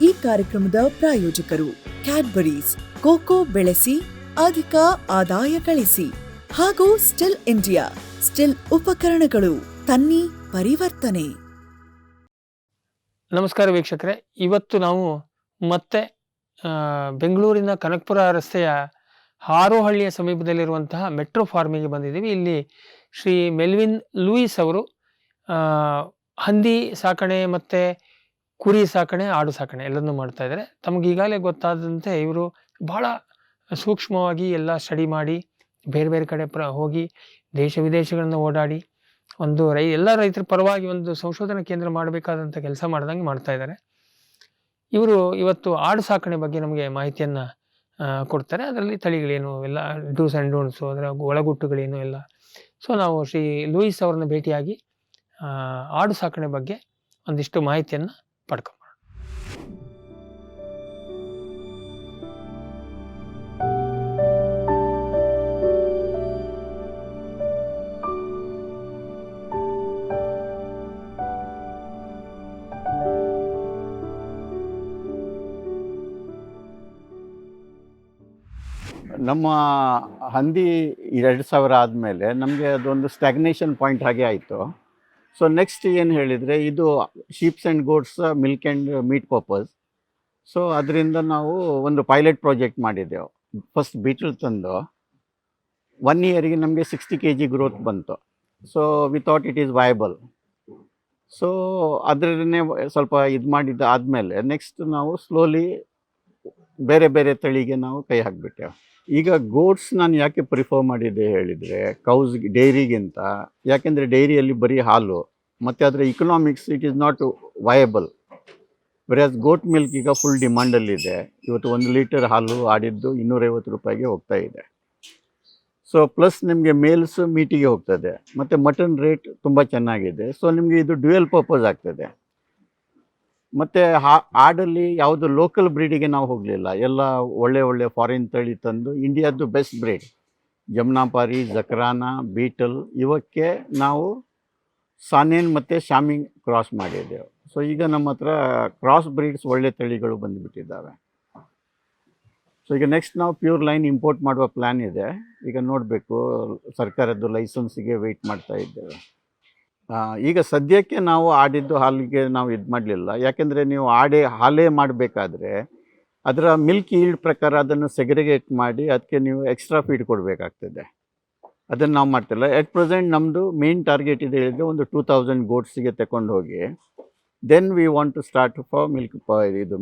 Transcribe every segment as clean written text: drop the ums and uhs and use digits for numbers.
ಈ ಕಾರ್ಯಕ್ರಮದ ಪ್ರಾಯೋಜಕರು ಕ್ಯಾಡ್ಬರೀಸ್, ಕೋಕೋ ಬೆಳೆಸಿ ಅಧಿಕ ಆದಾಯ ಗಳಿಸಿ ಹಾಗೂ ಸ್ಟಿಲ್ ಇಂಡಿಯಾ, ಸ್ಟಿಲ್ ಉಪಕರಣಗಳು, ತನ್ನಿ ಪರಿವರ್ತನೆ. ನಮಸ್ಕಾರ ವೀಕ್ಷಕರೇ, ಇವತ್ತು ನಾವು ಮತ್ತೆ ಬೆಂಗಳೂರಿನ ಕನಕಪುರ ರಸ್ತೆಯ ಹಾರೋಹಳ್ಳಿಯ ಸಮೀಪದಲ್ಲಿರುವಂತಹ ಮೆಟ್ರೋ ಫಾರ್ಮಿಗೆ ಬಂದಿದ್ದೀವಿ. ಇಲ್ಲಿ ಶ್ರೀ ಮೆಲ್ವಿನ್ ಲೂಯಿಸ್ ಅವರು ಹಂದಿ ಸಾಕಣೆ ಮತ್ತು ಕುರಿ ಸಾಕಣೆ, ಆಡು ಸಾಕಣೆ ಎಲ್ಲನೂ ಮಾಡ್ತಾ ಇದ್ದಾರೆ. ತಮಗೀಗಾಗಲೇ ಗೊತ್ತಾದಂತೆ ಇವರು ಬಹಳ ಸೂಕ್ಷ್ಮವಾಗಿ ಎಲ್ಲ ಸ್ಟಡಿ ಮಾಡಿ ಬೇರೆ ಬೇರೆ ಕಡೆ ಹೋಗಿ ದೇಶ ವಿದೇಶಗಳನ್ನು ಓಡಾಡಿ ಒಂದು ಎಲ್ಲ ರೈತರ ಪರವಾಗಿ ಒಂದು ಸಂಶೋಧನಾ ಕೇಂದ್ರ ಮಾಡಬೇಕಾದಂಥ ಕೆಲಸ ಮಾಡ್ದಂಗೆ ಮಾಡ್ತಾ ಇದ್ದಾರೆ. ಇವರು ಇವತ್ತು ಆಡು ಸಾಕಣೆ ಬಗ್ಗೆ ನಮಗೆ ಮಾಹಿತಿಯನ್ನು ಕೊಡ್ತಾರೆ. ಅದರಲ್ಲಿ ತಳಿಗಳೇನು ಎಲ್ಲ ಡೂಸ್ ಆ್ಯಂಡ್ ಡೋಂಟ್ಸು, ಅದರ ಒಳಗುಟ್ಟುಗಳೇನು ಎಲ್ಲ. ಸೊ ನಾವು ಶ್ರೀ ಲೂಯಿಸ್ ಅವ್ರನ್ನ ಭೇಟಿಯಾಗಿ ಆಡು ಸಾಕಣೆ ಬಗ್ಗೆ ಒಂದಿಷ್ಟು ಮಾಹಿತಿಯನ್ನು ಪಡ್ಕೊಂಬೋಣ. ನಮ್ಮ ಹಂದಿ 2000 ಆದಮೇಲೆ ನಮಗೆ ಅದೊಂದು ಸ್ಟ್ಯಾಗ್ನೇಷನ್ ಪಾಯಿಂಟ್ ಹಾಗೆ ಆಯಿತು. ಸೊ ನೆಕ್ಸ್ಟ್ ಏನು ಹೇಳಿದರೆ, ಇದು sheeps and goats milk and meat purpose. So ಅದರಿಂದ ನಾವು ಒಂದು ಪೈಲಟ್ ಪ್ರಾಜೆಕ್ಟ್ ಮಾಡಿದ್ದೆವು. ಫಸ್ಟ್ ಬೀಟಲ್ ತಂದು 1 ಇಯರಿಗೆ ನಮಗೆ 60 kg ಗ್ರೋತ್ ಬಂತು. So we thought it is viable. So ಅದರನ್ನೇ ಸ್ವಲ್ಪ ಇದು ಮಾಡಿದ್ದು ಆದಮೇಲೆ ನೆಕ್ಸ್ಟ್ ನಾವು ಸ್ಲೋಲಿ ಬೇರೆ ಬೇರೆ ತಳಿಗೆ ನಾವು ಕೈ ಹಾಕಿಬಿಟ್ಟೆವು. ಈಗ ಗೋಟ್ಸ್ ನಾನು ಯಾಕೆ ಪ್ರಿಫರ್ ಮಾಡಿದ್ದೆ ಹೇಳಿದರೆ, ಕೌಸ್ಗೆ, ಡೈರಿಗಿಂತ. ಯಾಕೆಂದರೆ ಡೈರಿಯಲ್ಲಿ ಬರೀ ಹಾಲು ಮತ್ತು ಅದರ economics it is not viable. Whereas goat milk ಈಗ ಫುಲ್ ಡಿಮಾಂಡಲ್ಲಿದೆ. ಇವತ್ತು 1 ಲೀಟರ್ ಹಾಲು ಆಡಿದ್ದು 250 ರೂಪಾಯಿಗೆ ಹೋಗ್ತಾ ಇದೆ. ಸೊ ಪ್ಲಸ್ ನಿಮಗೆ ಮೇಲ್ಸ್ ಮೀಟಿಗೆ ಹೋಗ್ತದೆ ಮತ್ತು ಮಟನ್ ರೇಟ್ ತುಂಬ ಚೆನ್ನಾಗಿದೆ. ಸೊ ನಿಮಗೆ ಇದು ಡ್ಯುಯಲ್ ಪರ್ಪಸ್ ಆಗ್ತದೆ. ಮತ್ತು ಆಡಲ್ಲಿ ಯಾವುದು ಲೋಕಲ್ ಬ್ರೀಡಿಗೆ ನಾವು ಹೋಗಲಿಲ್ಲ, ಎಲ್ಲ ಒಳ್ಳೆ ಫಾರಿನ್ ತಳಿ ತಂದು ಇಂಡಿಯಾದ್ದು ಬೆಸ್ಟ್ ಬ್ರೀಡ್ ಜಮ್ನಾಪಾರಿ, ಜಕ್ರಾನ, ಬೀಟಲ್ ಇವಕ್ಕೆ ನಾವು ಸಾನೇನ್ ಮತ್ತು ಶಾಮಿಂಗ್ ಕ್ರಾಸ್ ಮಾಡಿದ್ದೆವು. ಸೊ ಈಗ ನಮ್ಮ ಹತ್ರ ಕ್ರಾಸ್ ಬ್ರೀಡ್ಸ್ ಒಳ್ಳೆ ತಳಿಗಳು ಬಂದುಬಿಟ್ಟಿದ್ದಾವೆ. ಸೊ ಈಗ ನೆಕ್ಸ್ಟ್ ನಾವು ಪ್ಯೂರ್ ಲೈನ್ ಇಂಪೋರ್ಟ್ ಮಾಡುವ ಪ್ಲ್ಯಾನ್ ಇದೆ. ಈಗ ನೋಡಬೇಕು, ಸರ್ಕಾರದ್ದು ಲೈಸೆನ್ಸಿಗೆ ವೆಯ್ಟ್ ಮಾಡ್ತಾ ಇದ್ದೇವೆ. ಈಗ ಸದ್ಯಕ್ಕೆ ನಾವು ಆಡಿದ್ದು ಹಾಲಿಗೆ ನಾವು ಇದು ಮಾಡಲಿಲ್ಲ. ಯಾಕೆಂದರೆ ನೀವು ಹಾಲೇ ಮಾಡಬೇಕಾದ್ರೆ ಅದರ ಮಿಲ್ಕ್ ಈಲ್ಡ್ ಪ್ರಕಾರ ಅದನ್ನು ಸೆಗ್ರಿಗೇಟ್ ಮಾಡಿ ಅದಕ್ಕೆ ನೀವು ಎಕ್ಸ್ಟ್ರಾ ಫೀಡ್ ಕೊಡಬೇಕಾಗ್ತದೆ. ಅದನ್ನು ನಾವು ಮಾಡ್ತಿಲ್ಲ. ಎಟ್ ಪ್ರೆಸೆಂಟ್ ನಮ್ಮದು ಮೇನ್ ಟಾರ್ಗೆಟ್ ಇದೆ ಹೇಳಿದರೆ ಒಂದು 2000 ಗೋಟ್ಸಿಗೆ ತಗೊಂಡು ಹೋಗಿ then we want to start for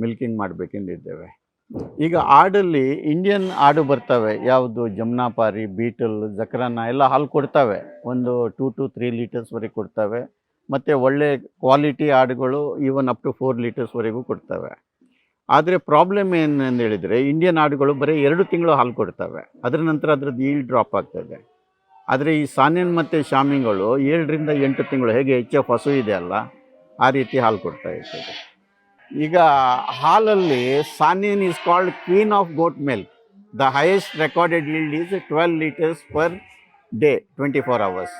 milking ಮಾಡಬೇಕೆಂದಿದ್ದೇವೆ. ಈಗ ಆಡಲ್ಲಿ ಇಂಡಿಯನ್ ಆಡು ಬರ್ತವೆ, ಯಾವುದು ಜಮ್ನಾಪಾರಿ, ಬೀಟಲ್, ಜಕ್ರಾನ ಎಲ್ಲ ಹಾಲು ಕೊಡ್ತವೆ. ಒಂದು 2 to 3 ಲೀಟರ್ಸ್ವರೆಗೆ ಕೊಡ್ತವೆ. ಮತ್ತು ಒಳ್ಳೆ ಕ್ವಾಲಿಟಿ ಆಡುಗಳು ಈವನ್ ಅಪ್ ಟು 4 ಲೀಟರ್ಸ್ವರೆಗೂ ಕೊಡ್ತವೆ. ಆದರೆ ಪ್ರಾಬ್ಲಮ್ ಏನಂತ ಹೇಳಿದರೆ, ಇಂಡಿಯನ್ ಆಡುಗಳು ಬರೀ 2 ತಿಂಗಳು ಹಾಲು ಕೊಡ್ತವೆ. ಅದರ ನಂತರ ಅದರದ್ದು ಈಲ್ಡ್ ಡ್ರಾಪ್ ಆಗ್ತದೆ. ಆದರೆ ಈ ಸಾನೇನ್ ಮತ್ತು ಶಾಮಿಗಳು 7 ರಿಂದ 8 ತಿಂಗಳು, ಹೇಗೆ HF ಹಸು ಇದೆ ಅಲ್ಲ, ಆ ರೀತಿ ಹಾಲು ಕೊಡ್ತಾ ಇರ್ತದೆ. ಈಗ ಹಾಲಲ್ಲಿ Saanen is called queen of goat milk. The highest recorded yield is 12 litres per day 24 hours.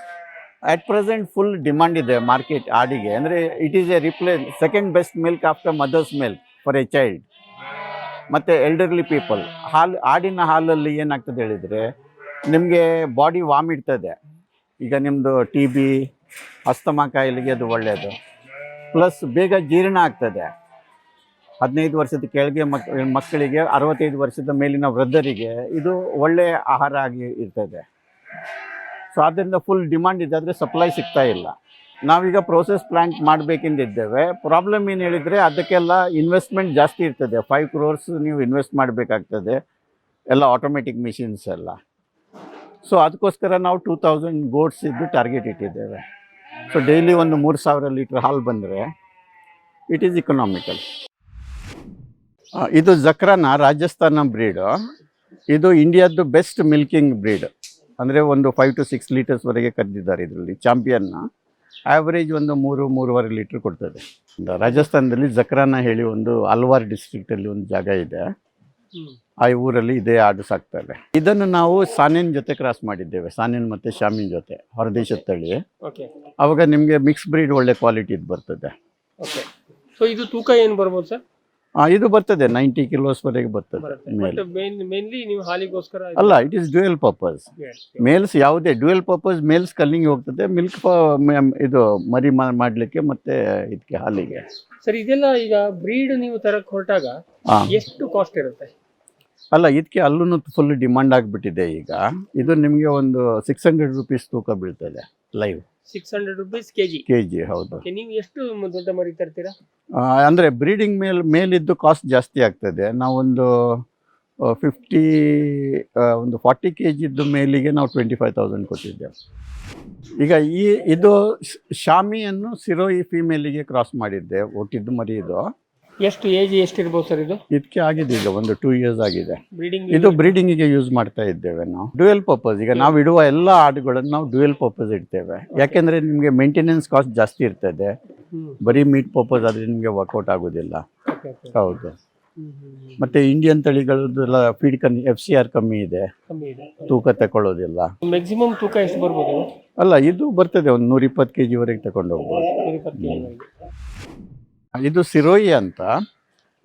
At present full demand ಇದೆ ಮಾರ್ಕೆಟ್ ಆಡಿಗೆ. ಅಂದರೆ it is second best milk after mother's milk for a child. ಮತ್ತು elderly people ಆಡಿನ ಹಾಲಲ್ಲಿ ಏನಾಗ್ತದೆ ಹೇಳಿದರೆ, ನಿಮಗೆ body warm ಇಡ್ತದೆ. ಈಗ ನಿಮ್ಮದು TB, ಅಸ್ತಮಾ ಕಾಯಿಲೆಗೆ ಅದು ಒಳ್ಳೆಯದು. ಪ್ಲಸ್ ಬೇಗ ಜೀರ್ಣ ಆಗ್ತದೆ. 15 ವರ್ಷದ ಕೆಳಗೆ ಮಕ್ಕಳಿಗೆ, 65 ವರ್ಷದ ಮೇಲಿನ ವೃದ್ಧರಿಗೆ ಇದು ಒಳ್ಳೆಯ ಆಹಾರ ಆಗಿ ಇರ್ತದೆ. ಸೊ ಆದ್ದರಿಂದ ಫುಲ್ ಡಿಮಾಂಡ್ ಇದೆ, ಆದರೆ ಸಪ್ಲೈ ಸಿಗ್ತಾ ಇಲ್ಲ. ನಾವೀಗ ಪ್ರೋಸೆಸ್ ಪ್ಲ್ಯಾಂಟ್ ಮಾಡಬೇಕೆಂದಿದ್ದೇವೆ. ಪ್ರಾಬ್ಲಮ್ ಏನು ಹೇಳಿದರೆ, ಅದಕ್ಕೆಲ್ಲ ಇನ್ವೆಸ್ಟ್ಮೆಂಟ್ ಜಾಸ್ತಿ ಇರ್ತದೆ. 5 crores ನೀವು ಇನ್ವೆಸ್ಟ್ ಮಾಡಬೇಕಾಗ್ತದೆ, ಎಲ್ಲ ಆಟೋಮೆಟಿಕ್ ಮಿಷಿನ್ಸ್ ಎಲ್ಲ. ಸೊ ಅದಕ್ಕೋಸ್ಕರ ನಾವು 2000 ಗೋಟ್ಸ್ ಇದ್ದು ಟಾರ್ಗೆಟ್ ಇಟ್ಟಿದ್ದೇವೆ. ಸೊ ಡೈಲಿ ಒಂದು 3000 ಲೀಟ್ರ್ ಹಾಲು ಬಂದರೆ ಇಟ್ ಈಸ್ ಇಕನಾಮಿಕಲ್. ಇದು ಜಕ್ರಾನ ರಾಜಸ್ಥಾನ ಬ್ರೀಡು. ಇದು ಇಂಡಿಯಾದ್ದು ಬೆಸ್ಟ್ ಮಿಲ್ಕಿಂಗ್ ಬ್ರೀಡ್. ಅಂದರೆ ಒಂದು 5 to 6 ಲೀಟರ್ಸ್ವರೆಗೆ ಕರೆದಿದ್ದಾರೆ. ಇದರಲ್ಲಿ ಚಾಂಪಿಯನ್ನ ಆ್ಯಾವ್ರೇಜ್ ಒಂದು 3-3.5 ಲೀಟ್ರ್ ಕೊಡ್ತದೆ. ರಾಜಸ್ಥಾನದಲ್ಲಿ ಜಕ್ರಾನ ಹೇಳಿ ಒಂದು ಅಲ್ವಾರ್ ಡಿಸ್ಟ್ರಿಕ್ಟಲ್ಲಿ ಒಂದು ಜಾಗ ಇದೆ. ಆ ಊರಲ್ಲಿ ಇದೇ ಆಡು ಸಾಕ್ತಾರೆ. ಇದನ್ನು ನಾವು ಸಾನೇನ್ ಜೊತೆ ಕ್ರಾಸ್ ಮಾಡಿದ್ದೇವೆ, ಸಾನೇನ್ ಮತ್ತು ಶಾಮಿನ್ ಜೊತೆ, ಹೊರದೇಶದ ತಳಿ. ಅವಾಗ ನಿಮಗೆ ಮಿಕ್ಸ್ ಬ್ರೀಡ್ ಒಳ್ಳೆ ಕ್ವಾಲಿಟಿದು ಬರ್ತದೆ. ಸೊ ಇದು ತೂಕ ಏನು ಬರ್ಬೋದು ಸರ್? ಇದು ಬರ್ತದೆ 90 kilos ವರೆಗೆ ಬರ್ತದೆ ಮೇಲ್. ಮೇನ್ಲಿ ನೀವು ಹಾಲಿಗೋಸ್ಕರ ಅಲ್ಲ, it is dual purpose. Males ಯಾವುದೇ ಡ್ಯುಯಲ್ ಪರ್ಪಸ್ ಮೇಲ್ಸ್ ಕಲ್ಲಿಂಗ್ ಹೋಗ್ತದೆ, ಮಿಲ್ಕ್ ಇದು ಮರಿ ಮಾಡ್ಲಿಕ್ಕೆ ಮತ್ತೆ ಇದಕ್ಕೆ ಹಾಲಿಗೆ. ಸರ್ ಇದೆಲ್ಲ ಈಗ ಬ್ರೀಡ್ ನೀವು ತರಕ್ ಹೊರಟಾಗ ಎಷ್ಟು ಕಾಸ್ಟ್ ಇರುತ್ತೆ? ಅಲ್ಲ, ಇದಕ್ಕೆ ಅಲ್ಲೂ ಫುಲ್ ಡಿಮಾಂಡ್ ಆಗಿಬಿಟ್ಟಿದೆ ಈಗ. ಇದು ನಿಮಗೆ ಒಂದು 600 rupees ತೂಕ ಬೀಳ್ತದೆ ಲೈವ್. 600 rupees KG. ಹೌದು. ನೀವು ಎಷ್ಟು ದೊಡ್ಡ ಮರಿ ತರ್ತೀರಾ? ಅಂದ್ರೆ ಬ್ರೀಡಿಂಗ್ ಮೇಲಿದ್ದು ಕಾಸ್ಟ್ ಜಾಸ್ತಿ ಆಗ್ತದೆ. ನಾವೊಂದು 40 kg ಮೇಲಿಗೆ ನಾವು 25,000 ಕೊಟ್ಟಿದ್ದೇವೆ. ಈಗ ಇದು ಶಾಮಿಯನ್ನು ಸಿರೋಯಿ ಫೀಮೇಲಿಗೆ ಕ್ರಾಸ್ ಮಾಡಿದ್ದೆ, ಒಟ್ಟಿದ್ದು ಮರಿ. ಇದು ಎಷ್ಟು ಏಜ್ ಎಷ್ಟಿರ್ಬೋದು ಸರ್? ಇದಕ್ಕೆ ಆಗಿದೆ ಈಗ ಒಂದು 2 years ಆಗಿದೆ. ಇದು ಬ್ರೀಡಿಂಗಿಗೆ ಯೂಸ್ ಮಾಡ್ತಾ ಇದ್ದೇವೆ ನಾವು. Dual purpose. ಈಗ ನಾವು ಇಡುವ ಎಲ್ಲ ಆಡುಗಳನ್ನು ನಾವು ಡ್ಯುಯಲ್ ಪರ್ಪಸ್ ಇಡ್ತೇವೆ. ಯಾಕೆಂದ್ರೆ ನಿಮಗೆ ಮೇಂಟೆನೆನ್ಸ್ ಕಾಸ್ಟ್ ಜಾಸ್ತಿ ಇರ್ತದೆ. ಬರೀ ಮೀಟ್ ಪರ್ಪಸ್ ಆದ್ರೆ ನಿಮಗೆ ವರ್ಕೌಟ್ ಆಗೋದಿಲ್ಲ. ಹೌದು. ಮತ್ತೆ ಇಂಡಿಯನ್ ತಳಿಗಳದೆಲ್ಲ ಫೀಡ್ FCR ಕಮ್ಮಿ ಇದೆ, ತೂಕ ತಗೊಳ್ಳೋದಿಲ್ಲ. ಮ್ಯಾಕ್ಸಿಮಮ್ ತೂಕ ಎಷ್ಟು ಬರ್ಬೋದು? ಅಲ್ಲ, ಇದು ಬರ್ತದೆ ಒಂದು 120 kg ವರೆಗೆ ತಗೊಂಡು ಹೋಗ್ಬೋದು. ಇದು ಸಿರೋಯಿ ಅಂತ,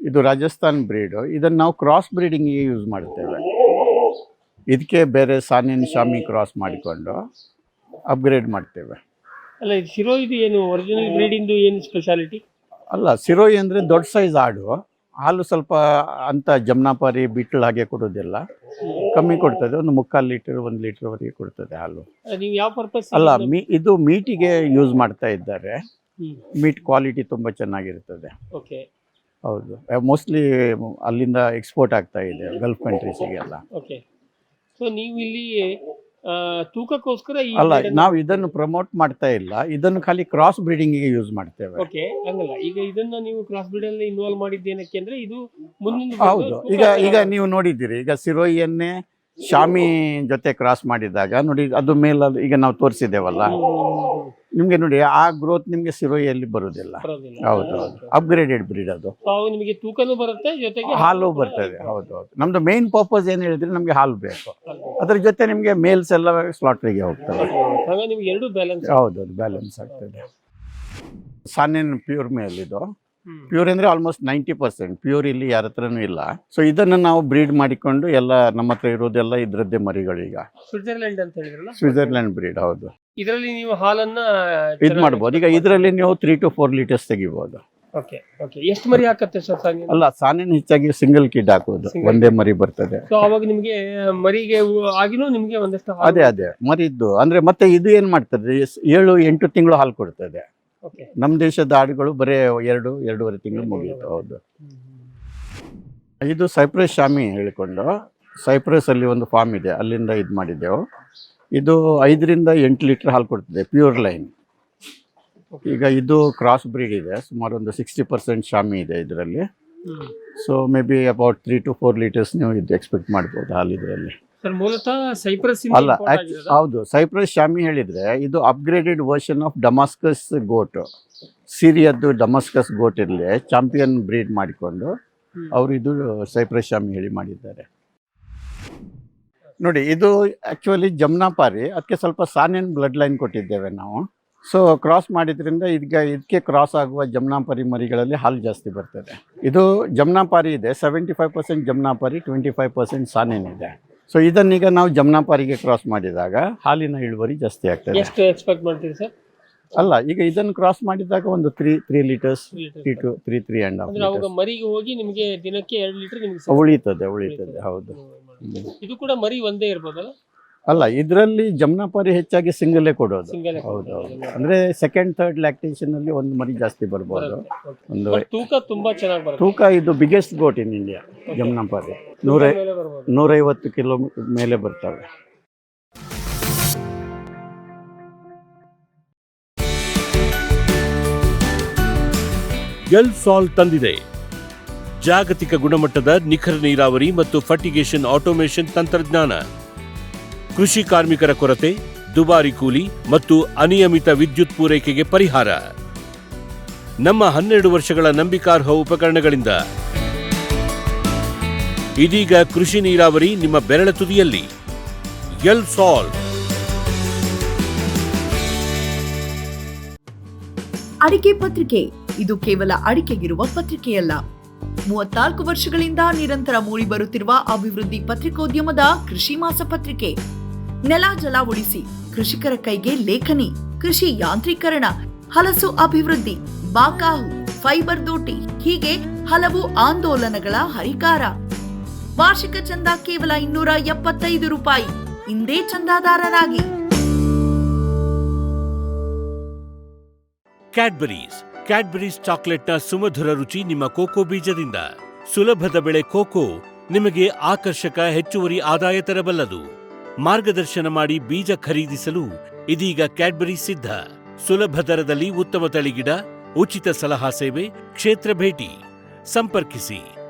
ಇದು ರಾಜಸ್ಥಾನ್ ಬ್ರೀಡ್. ಇದನ್ನು ನಾವು ಕ್ರಾಸ್ ಬ್ರೀಡಿಂಗಿಗೆ ಯೂಸ್ ಮಾಡ್ತೇವೆ. ಇದಕ್ಕೆ ಬೇರೆ ಸಾನಿನ್ ಶಾಮಿ ಕ್ರಾಸ್ ಮಾಡಿಕೊಂಡು ಅಪ್ಗ್ರೇಡ್ ಮಾಡ್ತೇವೆ. ಅಲ್ಲ, ಇದು ಸಿರೋಯಿದು ಏನು ಒರಿಜಿನಲ್ ಬ್ರೀಡಿಂದು ಏನು ಸ್ಪೆಷಾಲಿಟಿ? ಅಲ್ಲ, ಸಿರೋಯಿ ಅಂದರೆ ದೊಡ್ಡ ಸೈಜ್ ಆಡು. ಹಾಲು ಸ್ವಲ್ಪ ಅಂತ ಜಮ್ನಾಪಾರಿ ಬಿಟ್ಲು ಹಾಗೆ ಕೊಡೋದಿಲ್ಲ, ಕಮ್ಮಿ ಕೊಡ್ತದೆ. ಒಂದು 3/4 ಲೀಟರ್ 1 ಲೀಟರ್ ವರೆಗೆ ಕೊಡ್ತದೆ ಹಾಲು. ನೀವು ಯಾವ ಪರ್ಪಸ್? ಅಲ್ಲ, ಇದು ಮೀಟಿಗೆ ಯೂಸ್ ಮಾಡ್ತಾ ಇದ್ದಾರೆ. ಮೀಟ್ ಕ್ವಾಲಿಟಿ ತುಂಬ ಚೆನ್ನಾಗಿರ್ತದೆ. ಓಕೆ. ಹೌದು. ಮೋಸ್ಟ್ಲಿ ಅಲ್ಲಿಂದ ಎಕ್ಸ್ಪೋರ್ಟ್ ಆಗ್ತಾ ಇದೆ ಗಲ್ಫ್ ಕಂಟ್ರೀಸಿಗೆಲ್ಲ. ಓಕೆ. ಸೊ ನೀವು ಇಲ್ಲಿ ತೂಕಕ್ಕೋಸ್ಕರ ಅಲ್ಲ, ನಾವು ಇದನ್ನು ಪ್ರಮೋಟ್ ಮಾಡ್ತಾ ಇಲ್ಲ. ಇದನ್ನು ಖಾಲಿ ಕ್ರಾಸ್ ಬ್ರೀಡಿಂಗಿಗೆ ಯೂಸ್ ಮಾಡ್ತೇವೆ. ಓಕೆ, ಹಂಗಲ್ಲ. ಈಗ ಇದನ್ನ ನೀವು ಕ್ರಾಸ್ ಬ್ರೀಡ್ ಅಲ್ಲಿ ಇನ್ವಾಲ್ವ್ ಮಾಡಿದ್ದೇನಕ್ಕೆ ಅಂದ್ರೆ ಇದು ಮುಂದಿನ. ಹೌದು. ಈಗ ನೀವು ನೋಡಿದ್ದೀರಿ, ಈಗ ಸಿರೋಯಿಯನ್ನೇ ಶಾಮಿ ಜೊತೆ ಕ್ರಾಸ್ ಮಾಡಿದಾಗ ನೋಡಿ, ಅದು ಮೇಲಲ್ಲಿ ಈಗ ನಾವು ತೋರಿಸಿದ್ದೇವಲ್ಲ ನಿಮ್ಗೆ, ನೋಡಿ ಆ ಗ್ರೋತ್ ನಿಮ್ಗೆ ಸಿರೋಯಿಯಲ್ಲಿ ಬರುವುದಿಲ್ಲ. ಹೌದು. ಅಪ್ಗ್ರೇಡೆಡ್ ಬ್ರೀಡ್ ಅದು. ನಿಮಗೆ ತೂಕನೂ ಬರುತ್ತೆ, ಜೊತೆಗೆ ಹಾಲು ಬರ್ತದೆ. ಹೌದು. ನಮ್ದು ಮೇನ್ ಪರ್ಪಸ್ ಏನ್ ಹೇಳಿದ್ರೆ ನಮ್ಗೆ ಹಾಲು ಬೇಕು. ಅದ್ರ ಜೊತೆ ನಿಮ್ಗೆ ಮೇಲ್ಸ್ ಎಲ್ಲ ಸ್ಲಾಟ್ರಿಗೆ ಹೋಗ್ತದೆ. ಹೌದು, ಬ್ಯಾಲೆನ್ಸ್ ಆಗ್ತದೆ. ಸಾನಿನ್ ಪ್ಯೂರ್ ಮೇಲ್ ಇದು. ಪ್ಯೂರ್ ಅಂದ್ರೆ ಆಲ್ಮೋಸ್ಟ್ 90% ಪ್ಯೂರ್ ಇಲ್ಲಿ ಯಾರ ಹತ್ರನೂ ಇಲ್ಲ. ಸೊ ಇದನ್ನು ನಾವು ಬ್ರೀಡ್ ಮಾಡಿಕೊಂಡು ಎಲ್ಲ ನಮ್ಮ ಹತ್ರ ಇರೋದೆಲ್ಲ ಇದ್ರದ್ದೇ ಮರಿಗಳು. ಈಗ ಸ್ವಿಟ್ಜರ್ಲೆಂಡ್ ಅಂತ ಹೇಳಿದ್ರಲ್ಲ, ಸ್ವಿಟ್ಜರ್ಲೆಂಡ್ ಬ್ರೀಡ್. ಹೌದು. ಇದರಲ್ಲಿ ನೀವು ಹಾಲನ್ನ ಇದು ಮಾಡಬಹುದು. ಈಗ ಇದರಲ್ಲಿ ನೀವು 3 to 4 liters ತೆಗಿಬಹುದು. ಓಕೆ. ಓಕೆ. ಎಷ್ಟು ಮರಿ ಹಾಕತ್ತೆ ಸರ್ ಸಾನಿನ್? ಅಲ್ಲ, ಸಾನಿನ್ ಹೆಚ್ಚಾಗಿ ಸಿಂಗಲ್ ಕಿಡ್ ಹಾಕೋದು, ಒಂದೇ ಮರಿ ಬರ್ತದೆ. ಸೊ ಅವಾಗ ನಿಮಗೆ ಮರಿಗೆ ಆಗಿನೂ ನಿಮಗೆ ಒಂದಷ್ಟು ಅದೇ ಮರಿದ್ದು ಅಂದ್ರೆ. ಮತ್ತೆ ಇದು ಏನ್ ಮಾಡ್ತದೆ, 7-8 ತಿಂಗಳು ಹಾಲು ಕೊಡ್ತದೆ. ನಮ್ಮ ದೇಶದ ಆಡುಗಳು ಬರೇ 2-2.5 ತಿಂಗಳು ಮುಗಿಯುತ್ತೆ. ಹೌದು. ಇದು ಸೈಪ್ರಸ್ ಶಾಮಿ ಹೇಳಿಕೊಂಡು, ಸೈಪ್ರಸ್ ಅಲ್ಲಿ ಒಂದು ಫಾರ್ಮ್ ಇದೆ, ಅಲ್ಲಿಂದ ಇದು ಮಾಡಿದ್ದೆವು. ಇದು 5ರಿಂದ 8 ಲೀಟರ್ ಹಾಲು ಕೊಡ್ತದೆ, ಪ್ಯೂರ್ ಲೈನ್. ಈಗ ಇದು ಕ್ರಾಸ್ ಬ್ರೀಡ್ ಇದೆ, ಸುಮಾರು ಒಂದು 60% ಶಾಮಿ ಇದೆ ಇದರಲ್ಲಿ. So may be about 3 to 4 liters ನೀವು ಇದು ಎಕ್ಸ್ಪೆಕ್ಟ್ ಮಾಡ್ಬೋದು ಹಾಲು ಇದರಲ್ಲಿ. ಅಲ್ಲ, ಹೌದು. ಸೈಪ್ರಸ್ ಶಾಮಿ ಹೇಳಿದ್ರೆ ಇದು upgraded version of Damascus goat. ಸಿರಿಯದ್ದು ಡಮಾಸ್ಕಸ್ ಗೋಟ್ ಇರಲಿ ಚಾಂಪಿಯನ್ ಬ್ರೀಡ್ ಮಾಡಿಕೊಂಡು ಅವರು ಇದು ಸೈಪ್ರಸ್ ಶಾಮಿ ಹೇಳಿ ಮಾಡಿದ್ದಾರೆ. ನೋಡಿ, ಇದು ಆಕ್ಚುಲಿ ಜಮ್ನಾಪಾರಿ, ಅದಕ್ಕೆ ಸ್ವಲ್ಪ ಸಾನಿನ್ ಬ್ಲಡ್ ಲೈನ್ ಕೊಟ್ಟಿದ್ದೇವೆ ನಾವು. ಸೊ ಕ್ರಾಸ್ ಮಾಡಿದ್ರಿಂದ ಇದಕ್ಕೆ ಕ್ರಾಸ್ ಆಗುವ ಜಮ್ನಾಪಾರಿ ಮರಿಗಳಲ್ಲಿ ಹಾಲು ಜಾಸ್ತಿ ಬರ್ತದೆ. ಇದು ಜಮ್ನಾಪಾರಿ ಇದೆ, 75% ಜಮ್ನಾಪಾರಿ, 25% ಸಾನಿನ್ ಇದೆ. ಸೊ ಇದನ್ನೀಗ ನಾವು ಜಮ್ನಾಪಾರಿಗೆ ಕ್ರಾಸ್ ಮಾಡಿದಾಗ ಹಾಲಿನ ಇಳುವರಿ ಜಾಸ್ತಿ ಆಗ್ತದೆ. ಎಷ್ಟು ಎಕ್ಸ್ಪೆಕ್ಟ್ ಮಾಡ್ತೀರಿ ಸರ್? ಅಲ್ಲ, ಈಗ ಇದನ್ನು ಕ್ರಾಸ್ ಮಾಡಿದಾಗ ಒಂದು 3 liters, 3 to 3.5 liters ಮರಿಗೆ ಹೋಗಿ ನಿಮಗೆ ದಿನಕ್ಕೆ 2 ಲೀಟರ್ ನಿಮಗೆ ಉಳಿತದೆ. ಹೌದು. ಇದು ಕೂಡ ಮರಿ ಒಂದೇ ಇರ್ಬೋದಲ್ಲ? ಅಲ್ಲ, ಇದರಲ್ಲಿ ಜಮ್ನಾಪಾರಿ ಹೆಚ್ಚಾಗಿ ಸಿಂಗಲೇ ಕೊಡೋದು. ಹೌದು. ಅಂದ್ರೆ 2nd, 3rd ಲ್ಯಾಕ್ಟೇಷನ್ ಅಲ್ಲಿ ಒಂದು ಮರಿ ಜಾಸ್ತಿ ಬರ್ಬೋದು. ಒಂದು ತೂಕ ತುಂಬಾ ಚೆನ್ನಾಗಿ ಬರುತ್ತೆ. ತೂಕ ಇದು biggest goat in India Jamnapari. 150 kilo ಮೇಲೆ ಬರ್ತವೆ. ಎಲ್ ಸಾಲ್ ತಂದಿದೆ ಜಾಗತಿಕ ಗುಣಮಟ್ಟದ ನಿಖರ ನೀರಾವರಿ ಮತ್ತು ಫರ್ಟಿಗೇಷನ್ ಆಟೋಮೇಷನ್ ತಂತ್ರಜ್ಞಾನ. ಕೃಷಿ ಕಾರ್ಮಿಕರ ಕೊರತೆ, ದುಬಾರಿ ಕೂಲಿ ಮತ್ತು ಅನಿಯಮಿತ ವಿದ್ಯುತ್ ಪೂರೈಕೆಗೆ ಪರಿಹಾರ. ನಮ್ಮ 12 ವರ್ಷಗಳ ನಂಬಿಕಾರ್ಹ ಉಪಕರಣಗಳಿಂದ ಇದೀಗ ಕೃಷಿ ನೀರಾವರಿ ನಿಮ್ಮ ಬೆರಳ ತುದಿಯಲ್ಲಿ. ಎಲ್ ಸಾಲ್. ಅಡಿಕೆ ಪತ್ರಿಕೆ. ಇದು ಕೇವಲ ಅಡಿಕೆಗಿರುವ ಪತ್ರಿಕೆಯಲ್ಲ, 34 ವರ್ಷಗಳಿಂದ ನಿರಂತರ ಮೂಡಿ ಬರುತ್ತಿರುವ ಅಭಿವೃದ್ಧಿ ಪತ್ರಿಕೋದ್ಯಮದ ಕೃಷಿ ಮಾಸಪತ್ರಿಕೆ. ನೆಲ ಜಲ ಉಳಿಸಿ, ಕೃಷಿಕರ ಕೈಗೆ ಲೇಖನಿ, ಕೃಷಿ ಯಾಂತ್ರೀಕರಣ, ಹಲಸು ಅಭಿವೃದ್ಧಿ, ಬಾಕಾಹು, ಫೈಬರ್ ದೋಟಿ, ಹೀಗೆ ಹಲವು ಆಂದೋಲನಗಳ ಹರಿಕಾರ. ವಾರ್ಷಿಕ ಚಂದ ಕೇವಲ 275 ರೂಪಾಯಿ. ಇಂದೇ ಚಂದಾದಾರರಾಗಿ. ಕ್ಯಾಡ್ಬರೀಸ್ ಚಾಕ್ಲೆಟ್ನ ಸುಮಧುರ ರುಚಿ ನಿಮ್ಮ ಕೋಕೋ ಬೀಜದಿಂದ. ಸುಲಭದ ಬೆಳೆ ಕೋಕೋ ನಿಮಗೆ ಆಕರ್ಷಕ ಹೆಚ್ಚುವರಿ ಆದಾಯ ತರಬಲ್ಲದು. ಮಾರ್ಗದರ್ಶನ ಮಾಡಿ ಬೀಜ ಖರೀದಿಸಲು ಇದೀಗ ಕ್ಯಾಡ್ಬರೀಸ್ ಸಿದ್ಧ. ಸುಲಭ ದರದಲ್ಲಿ ಉತ್ತಮ ತಳಿಗಿಡ, ಉಚಿತ ಸಲಹಾ ಸೇವೆ, ಕ್ಷೇತ್ರ ಭೇಟಿ. ಸಂಪರ್ಕಿಸಿ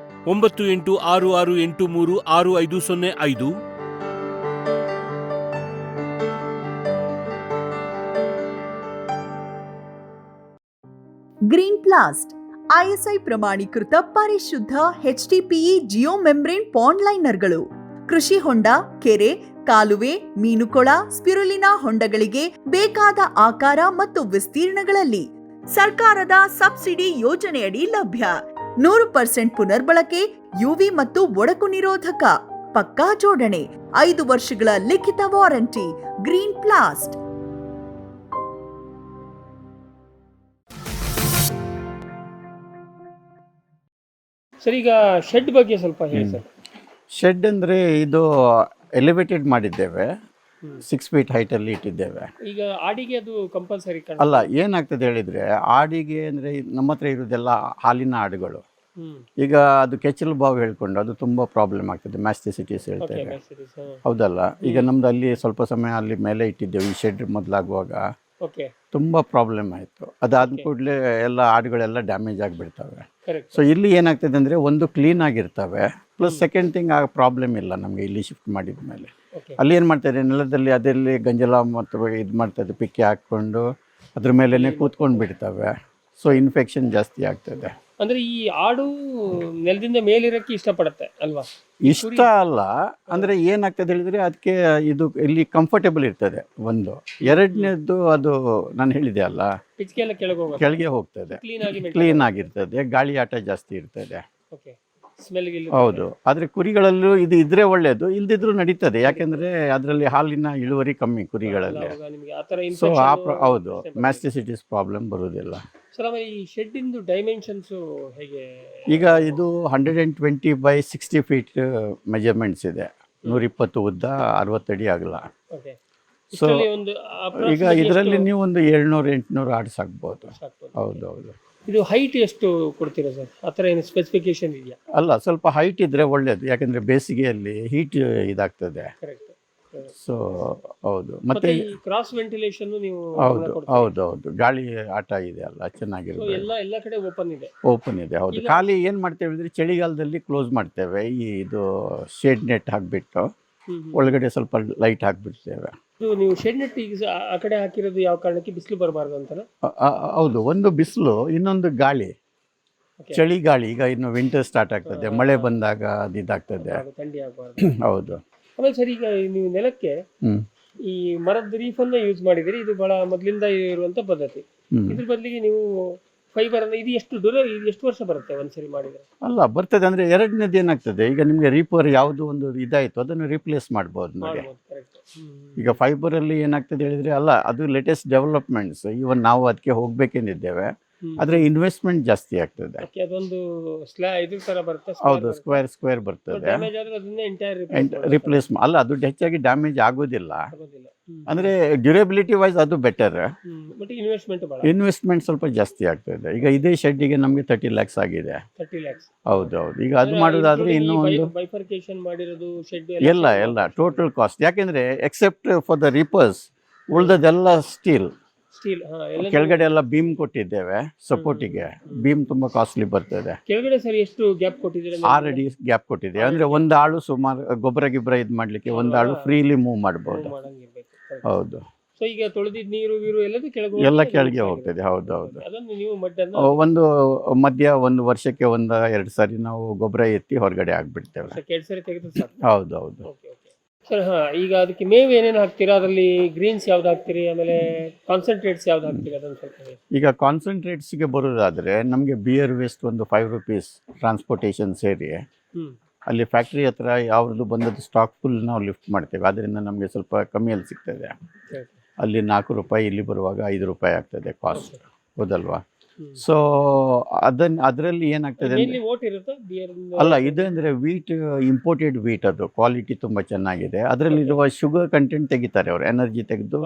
9866836505. ಗ್ರೀನ್ ಪ್ಲಾಸ್ಟ್ ISI ಪ್ರಮಾಣೀಕೃತ ಪರಿಶುದ್ಧ HDPE ಜಿಯೋ ಮೆಂಬ್ರೇನ್ ಪಾಂಡ್ ಲೈನರ್ಗಳು. ಕೃಷಿ ಹೊಂಡ, ಕೆರೆ, ಕಾಲುವೆ, ಮೀನುಕೊಳ, ಸ್ಪಿರುಲಿನಾ ಹೊಂಡಗಳಿಗೆ ಬೇಕಾದ ಆಕಾರ ಮತ್ತು ವಿಸ್ತೀರ್ಣಗಳಲ್ಲಿ ಸರ್ಕಾರದ ಸಬ್ಸಿಡಿ ಯೋಜನೆಯಡಿ ಲಭ್ಯ. 100% ಪುನರ್ಬಳಕೆ, UV ಮತ್ತು ಒಡಕು ನಿರೋಧಕ, ಪಕ್ಕಾ ಜೋಡಣೆ, 5 ವರ್ಷಗಳ ಲಿಖಿತ ವಾರಂಟಿ. ಗ್ರೀನ್ ಪ್ಲಾಸ್ಟ್. ಸರ್, ಈಗ ಶೆಡ್ ಬಗ್ಗೆ ಸ್ವಲ್ಪ ಹೇಳಿ ಸರ್. ಶೆಡ್ ಅಂದರೆ ಇದು ಎಲಿವೇಟೆಡ್ ಮಾಡಿದ್ದೇವೆ, 6 ಫೀಟ್ ಹೈಟಲ್ಲಿ ಇಟ್ಟಿದ್ದೇವೆ. ಈಗ ಆಡಿಗೆ ಅದು ಕಂಪಲ್ಸರಿ ಅಲ್ಲ, ಏನಾಗ್ತದೆ ಹೇಳಿದರೆ, ಆಡಿಗೆ ಅಂದರೆ ನಮ್ಮ ಹತ್ರ ಇರೋದೆಲ್ಲ ಹಾಲಿನ ಆಡುಗಳು. ಈಗ ಅದು ಕೆಚ್ಚಲು ಬಾವು ಹೇಳ್ಕೊಂಡು ಅದು ತುಂಬ ಪ್ರಾಬ್ಲಮ್ ಆಗ್ತದೆ, ಮ್ಯಾಸ್ಟಿಸಿಟೀಸ್ ಹೇಳ್ತೇವೆ, ಹೌದಲ್ಲ. ಈಗ ನಮ್ದು ಅಲ್ಲಿ ಸ್ವಲ್ಪ ಸಮಯ ಅಲ್ಲಿ ಮೇಲೆ ಇಟ್ಟಿದ್ದೇವೆ ಈ ಶೆಡ್ ಮೊದಲಾಗುವಾಗ. ತುಂಬ ಪ್ರಾಬ್ಲಮ್ ಆಯಿತು. ಅದಾದ ಕೂಡಲೇ ಎಲ್ಲ ಆಡುಗಳೆಲ್ಲ ಡ್ಯಾಮೇಜ್ ಆಗಿಬಿಡ್ತವೆ. ಸೊ ಇಲ್ಲಿ ಏನಾಗ್ತದೆ ಅಂದರೆ, ಒಂದು ಕ್ಲೀನ್ ಆಗಿರ್ತವೆ, ಪ್ಲಸ್ ಸೆಕೆಂಡ್ ಥಿಂಗ್ ಆ ಪ್ರಾಬ್ಲಮ್ ಇಲ್ಲ ನಮಗೆ ಇಲ್ಲಿ ಶಿಫ್ಟ್ ಮಾಡಿದ ಮೇಲೆ. ಅಲ್ಲಿ ಏನು ಮಾಡ್ತಾರೆ, ನೆಲದಲ್ಲಿ ಅದರಲ್ಲಿ ಗಂಜಲ ಮತ್ತು ಇದು ಮಾಡ್ತದೆ, ಪಿಕ್ಕಿ ಹಾಕ್ಕೊಂಡು ಅದ್ರ ಮೇಲೇ ಕೂತ್ಕೊಂಡು ಬಿಡ್ತವೆ. ಸೊ ಇನ್ಫೆಕ್ಷನ್ ಜಾಸ್ತಿ ಆಗ್ತದೆ. ಅಂದ್ರೆ ಈ ಆಡು ನೆಲದಿಂದ ಮೇಲಿರಕ್ಕೆ ಇಷ್ಟಪಡುತ್ತೆ ಅಲ್ವಾ? ಇಷ್ಟ ಅಲ್ಲ, ಅಂದರೆ ಏನಾಗ್ತದೆ ಹೇಳಿದರೆ ಅದಕ್ಕೆ ಇದು ಇಲ್ಲಿ ಕಂಫರ್ಟೇಬಲ್ ಇರ್ತದೆ ಒಂದು. ಎರಡನೇದ್ದು ಅದು ನಾನು ಹೇಳಿದೆ ಅಲ್ಲ, ಕೆಳಗೆ ಹೋಗ್ತದೆ, ಕ್ಲೀನ್ ಆಗಿರ್ತದೆ, ಗಾಳಿ ಆಟ ಜಾಸ್ತಿ ಇರ್ತದೆ. ಹೌದು. ಆದರೆ ಕುರಿಗಳಲ್ಲೂ ಇದು ಇದ್ರೆ ಒಳ್ಳೆಯದು, ಇಲ್ದಿದ್ರೂ ನಡೀತದೆ. ಯಾಕೆಂದರೆ ಅದರಲ್ಲಿ ಹಾಲಿನ ಇಳುವರಿ ಕಮ್ಮಿ ಕುರಿಗಳಲ್ಲಿ. ಸೊ ಹೌದು, ಮ್ಯಾಸ್ಟಿಸಿಟಿಸ್ ಪ್ರಾಬ್ಲಮ್ ಬರುವುದಿಲ್ಲ. ಈ ಶೆಡ್ ಇಂದು ಡೈಮೆನ್ಷನ್ಸ್ ಹೇಗೆ? ಈಗ ಇದು 120 by 60 ಫೀಟ್ ಮೆಜರ್ಮೆಂಟ್ಸ್ ಇದೆ. 120 ಉದ್ದ, 60 ಅಡಿ ಅಗಲ. ಸೊ ಈಗ ಇದರಲ್ಲಿ ನೀವು ಒಂದು 700-800 ಆಡ್ಸ್ ಆಗ್ಬೋದು. ಹೌದು ಹೌದು. ಇದು ಹೈಟ್ ಎಷ್ಟು ಕೊಡ್ತೀರಾ ಸರ್? ಆ ಥರ ಏನು ಸ್ಪೆಸಿಫಿಕೇಶನ್ ಇದೆಯಾ? ಅಲ್ಲ, ಸ್ವಲ್ಪ ಹೈಟ್ ಇದ್ರೆ ಒಳ್ಳೇದು, ಯಾಕಂದ್ರೆ ಬೇಸಿಗೆಯಲ್ಲಿ ಹೀಟ್ ಇದಾಗ್ತದೆ. ಸೊ ಹೌದು. ಮತ್ತೆ ಕ್ರಾಸ್ ವೆಂಟಿಲೇಷನ್ ನೀವು? ಹೌದು, ಗಾಳಿ ಆಟ ಇದೆ ಅಲ್ಲ, ಚೆನ್ನಾಗಿರುತ್ತೆ. ಎಲ್ಲ ಕಡೆ ಓಪನ್ ಇದೆ. ಹೌದು. ಖಾಲಿ ಏನ್ ಮಾಡ್ತೇವೆ ಅಂದ್ರೆ, ಚಳಿಗಾಲದಲ್ಲಿ ಕ್ಲೋಸ್ ಮಾಡ್ತೇವೆ, ಇದು ಶೇಡ್ ನೆಟ್ ಹಾಕ್ಬಿಟ್ಟು ಒಳಗಡೆ ಸ್ವಲ್ಪ ಲೈಟ್ ಹಾಕ್ಬಿಡ್ತೇವೆ. ನೀವು ಶೆಡ್ ನೆಟ್ ಈಗ ಆ ಕಡೆ ಹಾಕಿರೋದು ಯಾವ ಕಾರಣಕ್ಕೆ? ಬಿಸಿಲು ಬರಬಾರ್ದು ಅಂತ? ಹೌದು, ಒಂದು ಬಿಸಿಲು, ಇನ್ನೊಂದು ಗಾಳಿ, ಚಳಿ ಗಾಳಿ. ಈಗ ಇನ್ನು ವಿಂಟರ್ ಸ್ಟಾರ್ಟ್ ಆಗ್ತದೆ, ಮಳೆ ಬಂದಾಗ ಅದು ಇದಾಗ್ತದೆ. ಥಂಡಿ ಆಗಬಾರ್ದು. ಹೌದು. ಆಮೇಲೆ ಸರ್, ಈಗ ನೀವು ನೆಲಕ್ಕೆ ಈ ಮರದ ರೀಫನ್ನ ಯೂಸ್ ಮಾಡಿದಿರಿ. ಇದು ಬಹಳ ಮೊದಲಿಂದ ಇರುವಂತ ಪದ್ಧತಿ. ಇದ್ರ ಬದಲಿಗೆ ನೀವು ಫೈಬರ್ ಅನ್ನು, ಇದು ಎಷ್ಟು ವರ್ಷ ಬರುತ್ತೆ ಒಂದ್ಸರಿ ಮಾಡಿದ್ರೆ? ಅಲ್ಲ, ಬರ್ತದೆ. ಅಂದ್ರೆ ಎರಡನೇದು ಏನಾಗ್ತದೆ, ಈಗ ನಿಮ್ಗೆ ರೀಪರ್ ಯಾವುದು ಒಂದು ಇದಾಯ್ತು ಅದನ್ನು ರಿಪ್ಲೇಸ್ ಮಾಡ್ಬೋದು ನೋಡಿ. ಈಗ ಫೈಬರ್ ಅಲ್ಲಿ ಏನಾಗ್ತದೆ ಹೇಳಿದ್ರೆ, ಅಲ್ಲ ಅದು ಲೇಟೆಸ್ಟ್ ಡೆವಲಪ್ಮೆಂಟ್ಸ್, ಇವನ್ ನಾವು ಅದಕ್ಕೆ ಹೋಗ್ಬೇಕೇನಿದ್ದೇವೆ, ಆದ್ರೆ ಇನ್ವೆಸ್ಟ್ಮೆಂಟ್ ಜಾಸ್ತಿ ಆಗ್ತದೆ. ಅದೊಂದು ಇದ್ರ ತರ ಬರುತ್ತೆ. ಹೌದು, ಸ್ಕ್ವೇರ್ ಬರ್ತದೆ. ರಿಪ್ಲೇಸ್ ಅಲ್ಲ, ಅದು ಹೆಚ್ಚಾಗಿ ಡ್ಯಾಮೇಜ್ ಆಗೋದಿಲ್ಲ. ಅಂದ್ರೆ ಡ್ಯೂರೇಬಿಲಿಟಿ ವೈಸ್ ಅದು ಬೆಟರ್. ಇನ್ವೆಸ್ಟ್ಮೆಂಟ್ ಸ್ವಲ್ಪ ಜಾಸ್ತಿ ಆಗ್ತದೆ. ಈಗ ಇದೇ ಶೆಡ್ಡಿಗೆ ನಮ್ಗೆ 30 lakhs ಆಗಿದೆ. ಹೌದು. ಈಗ ಅದು ಮಾಡೋದಾದ್ರೆ ಇನ್ನೂ ಒಂದು ಎಲ್ಲ ಟೋಟಲ್ ಕಾಸ್ಟ್. ಯಾಕೆಂದ್ರೆ ಎಕ್ಸೆಪ್ಟ್ ಫಾರ್ ದ ರೀಪರ್ಸ್, ಉಳ್ದದೆಲ್ಲ ಸ್ಟೀಲ್. ಕೆಳಗಡೆ ಎಲ್ಲ ಬೀಮ್ ಕೊಟ್ಟಿದ್ದೇವೆ ಸಪೋರ್ಟಿಗೆ. ಬೀಮ್ ತುಂಬಾ ಕಾಸ್ಟ್ಲಿ ಬರ್ತದೆ. ಕೆಳಗಡೆ ಸರಿ ಎಷ್ಟು ಗ್ಯಾಪ್ ಕೊಟ್ಟಿದ್ದೀರಾ? 6 ಅಡಿ ಗ್ಯಾಪ್ ಕೊಟ್ಟಿದೆ. ಅಂದ್ರೆ ಒಂದು ಆಳು ಸುಮಾರು ಗೊಬ್ಬರ ಇದ್ ಮಾಡ್ಲಿಕ್ಕೆ ಒಂದು ಆಳು ಫ್ರೀಲಿ ಮೂವ್ ಮಾಡಬಹುದು. ಹೌದು. ಸೊ ಈಗ ತೊಳೆದಿದ್ದ ನೀರು ಎಲ್ಲ ಕೆಳಗೆ ಹೋಗ್ತದೆ. ಹೌದು. ಒಂದು ಒಂದು ವರ್ಷಕ್ಕೆ 1-2 ಸಾರಿ ನಾವು ಗೊಬ್ಬರ ಎತ್ತಿ ಹೊರಗಡೆ ಆಗ್ಬಿಡ್ತೇವೆ. ಹೌದು. ಸರ್ ಈಗ ಅದಕ್ಕೆ ಮೇವು ಏನೇನು ಹಾಕ್ತೀರಾ, ಅದರಲ್ಲಿ ಗ್ರೀನ್ಸ್ ಯಾವ್ದು ಹಾಕ್ತೀರಿ, ಆಮೇಲೆ ಕಾನ್ಸಂಟ್ರೇಟ್ಸ್ ಯಾವ್ದು ಹಾಕ್ತೀರಿ ಅದನ್ನು ಸ್ವಲ್ಪ ಹೇಳಿ. ಈಗ ಕಾನ್ಸಂಟ್ರೇಟ್ಸ್ಗೆ ಬರೋದಾದರೆ ನಮಗೆ ಬಿಯರ್ ವೇಸ್ಟ್ ಒಂದು ₹5 ಟ್ರಾನ್ಸ್ಪೋರ್ಟೇಷನ್ ಸೇರಿ ಅಲ್ಲಿ ಫ್ಯಾಕ್ಟ್ರಿ ಹತ್ರ ಯಾವ್ದು ಬಂದದ್ದು ಸ್ಟಾಕ್ ಫುಲ್ ನಾವು ಲಿಫ್ಟ್ ಮಾಡ್ತೇವೆ, ಅದರಿಂದ ನಮಗೆ ಸ್ವಲ್ಪ ಕಮ್ಮಿಯಲ್ಲಿ ಸಿಗ್ತದೆ. ಅಲ್ಲಿ ₹4, ಇಲ್ಲಿ ಬರುವಾಗ ₹5 ಆಗ್ತದೆ ಕಾಸ್ಟ್, ಹೌದಲ್ವಾ? ಸೊ ಅದರಲ್ಲಿ ಏನಾಗ್ತದೆ ಅಲ್ಲ, ಇದು ಅಂದರೆ ವೀಟ್, ಇಂಪೋರ್ಟೆಡ್ ವೀಟ್, ಅದು ಕ್ವಾಲಿಟಿ ತುಂಬ ಚೆನ್ನಾಗಿದೆ. ಅದರಲ್ಲಿರುವ ಶುಗರ್ ಕಂಟೆಂಟ್ ತೆಗಿತಾರೆ ಅವರು, ಎನರ್ಜಿ ತೆಗೆದು